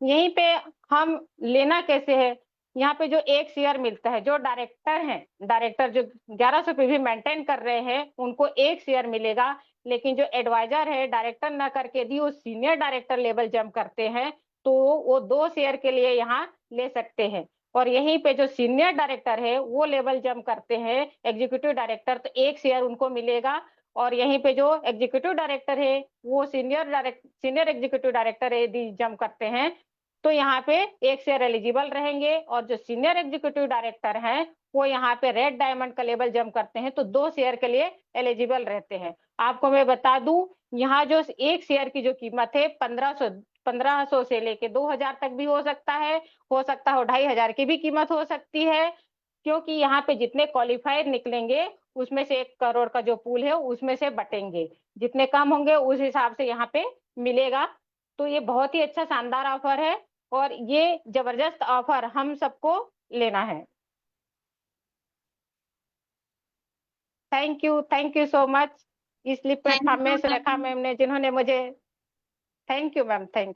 यहीं पे हम लेना कैसे है? यहाँ पे जो 1 शेयर मिलता है, जो डायरेक्टर हैं, डायरेक्टर जो 1100 पीवी मेंटेन कर रहे हैं उनको 1 शेयर मिलेगा, लेकिन जो एडवाइजर है डायरेक्टर ना करके यदि वो सीनियर डायरेक्टर लेवल जंप करते हैं तो वो 2 शेयर के लिए यहाँ ले सकते हैं। और यहीं पे जो सीनियर डायरेक्टर है वो लेवल जंप करते हैं एग्जीक्यूटिव डायरेक्टर, तो 1 शेयर उनको मिलेगा। और यहीं पे जो एग्जीक्यूटिव डायरेक्टर है वो सीनियर एग्जीक्यूटिव डायरेक्टर यदि जंप करते हैं तो यहाँ पे 1 शेयर एलिजिबल रहेंगे। और जो सीनियर एग्जीक्यूटिव डायरेक्टर हैं वो यहाँ पे रेड डायमंड का लेवल जंप करते हैं तो 2 शेयर के लिए एलिजिबल रहते हैं। आपको मैं बता दूं, यहाँ जो 1 शेयर की जो कीमत है 1500 से लेके 2000 तक भी हो सकता है 2500 की भी कीमत हो सकती है, क्योंकि यहाँ पे जितने क्वालिफायर निकलेंगे उसमें से 1 करोड़ का जो पूल है उसमें से बटेंगे, जितने कम होंगे उस हिसाब से यहाँ पे मिलेगा। तो ये बहुत ही अच्छा शानदार ऑफर है और ये जबरदस्त ऑफर हम सबको लेना है। थैंक यू सो मच इस प्लेटफॉर्म में सुरेखा मैम ने, जिन्होंने मुझे, thank you ma'am, thank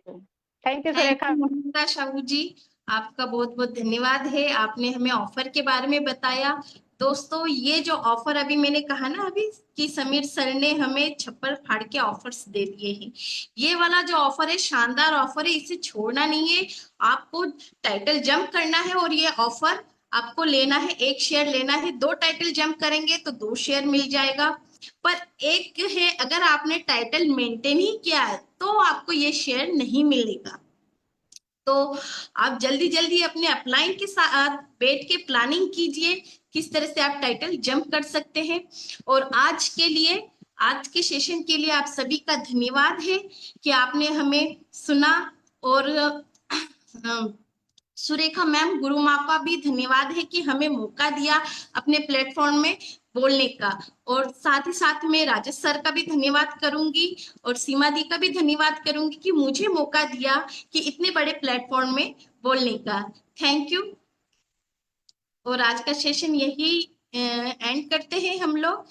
you Surekha. Monika Sahu ji, आपका बहुत बहुत धन्यवाद है, आपने हमें ऑफर के बारे में बताया। दोस्तों, ये जो ऑफर अभी मैंने कहा ना अभी कि समीर सर ने हमें छप्पर फाड़ के ऑफर्स दे दिए हैं, ये वाला जो ऑफर है शानदार ऑफर है, इसे छोड़ना नहीं है। आपको टाइटल जंप करना है और ये ऑफर आपको लेना है। 1 शेयर लेना है, 2 टाइटल जंप करेंगे तो 2 शेयर मिल जाएगा। पर एक है, अगर आपने टाइटल मेंटेन ही किया है तो आपको ये शेयर नहीं मिलेगा। तो आप जल्दी जल्दी अपने अपलाइन के साथ बैठ के प्लानिंग कीजिए किस तरह से आप टाइटल जंप कर सकते हैं। और आज के सेशन के लिए आप सभी का धन्यवाद है कि आपने हमें सुना। और सुरेखा मैम, गुरु माँ का भी धन्यवाद है कि हमें मौका दिया अपने प्लेटफॉर्म में बोलने का। और साथ ही साथ में राजेश सर का भी धन्यवाद करूंगी और सीमा दी का भी धन्यवाद करूंगी कि मुझे मौका दिया कि इतने बड़े प्लेटफॉर्म में बोलने का। Thank you. और आज का सेशन यही एंड करते हैं हम लोग।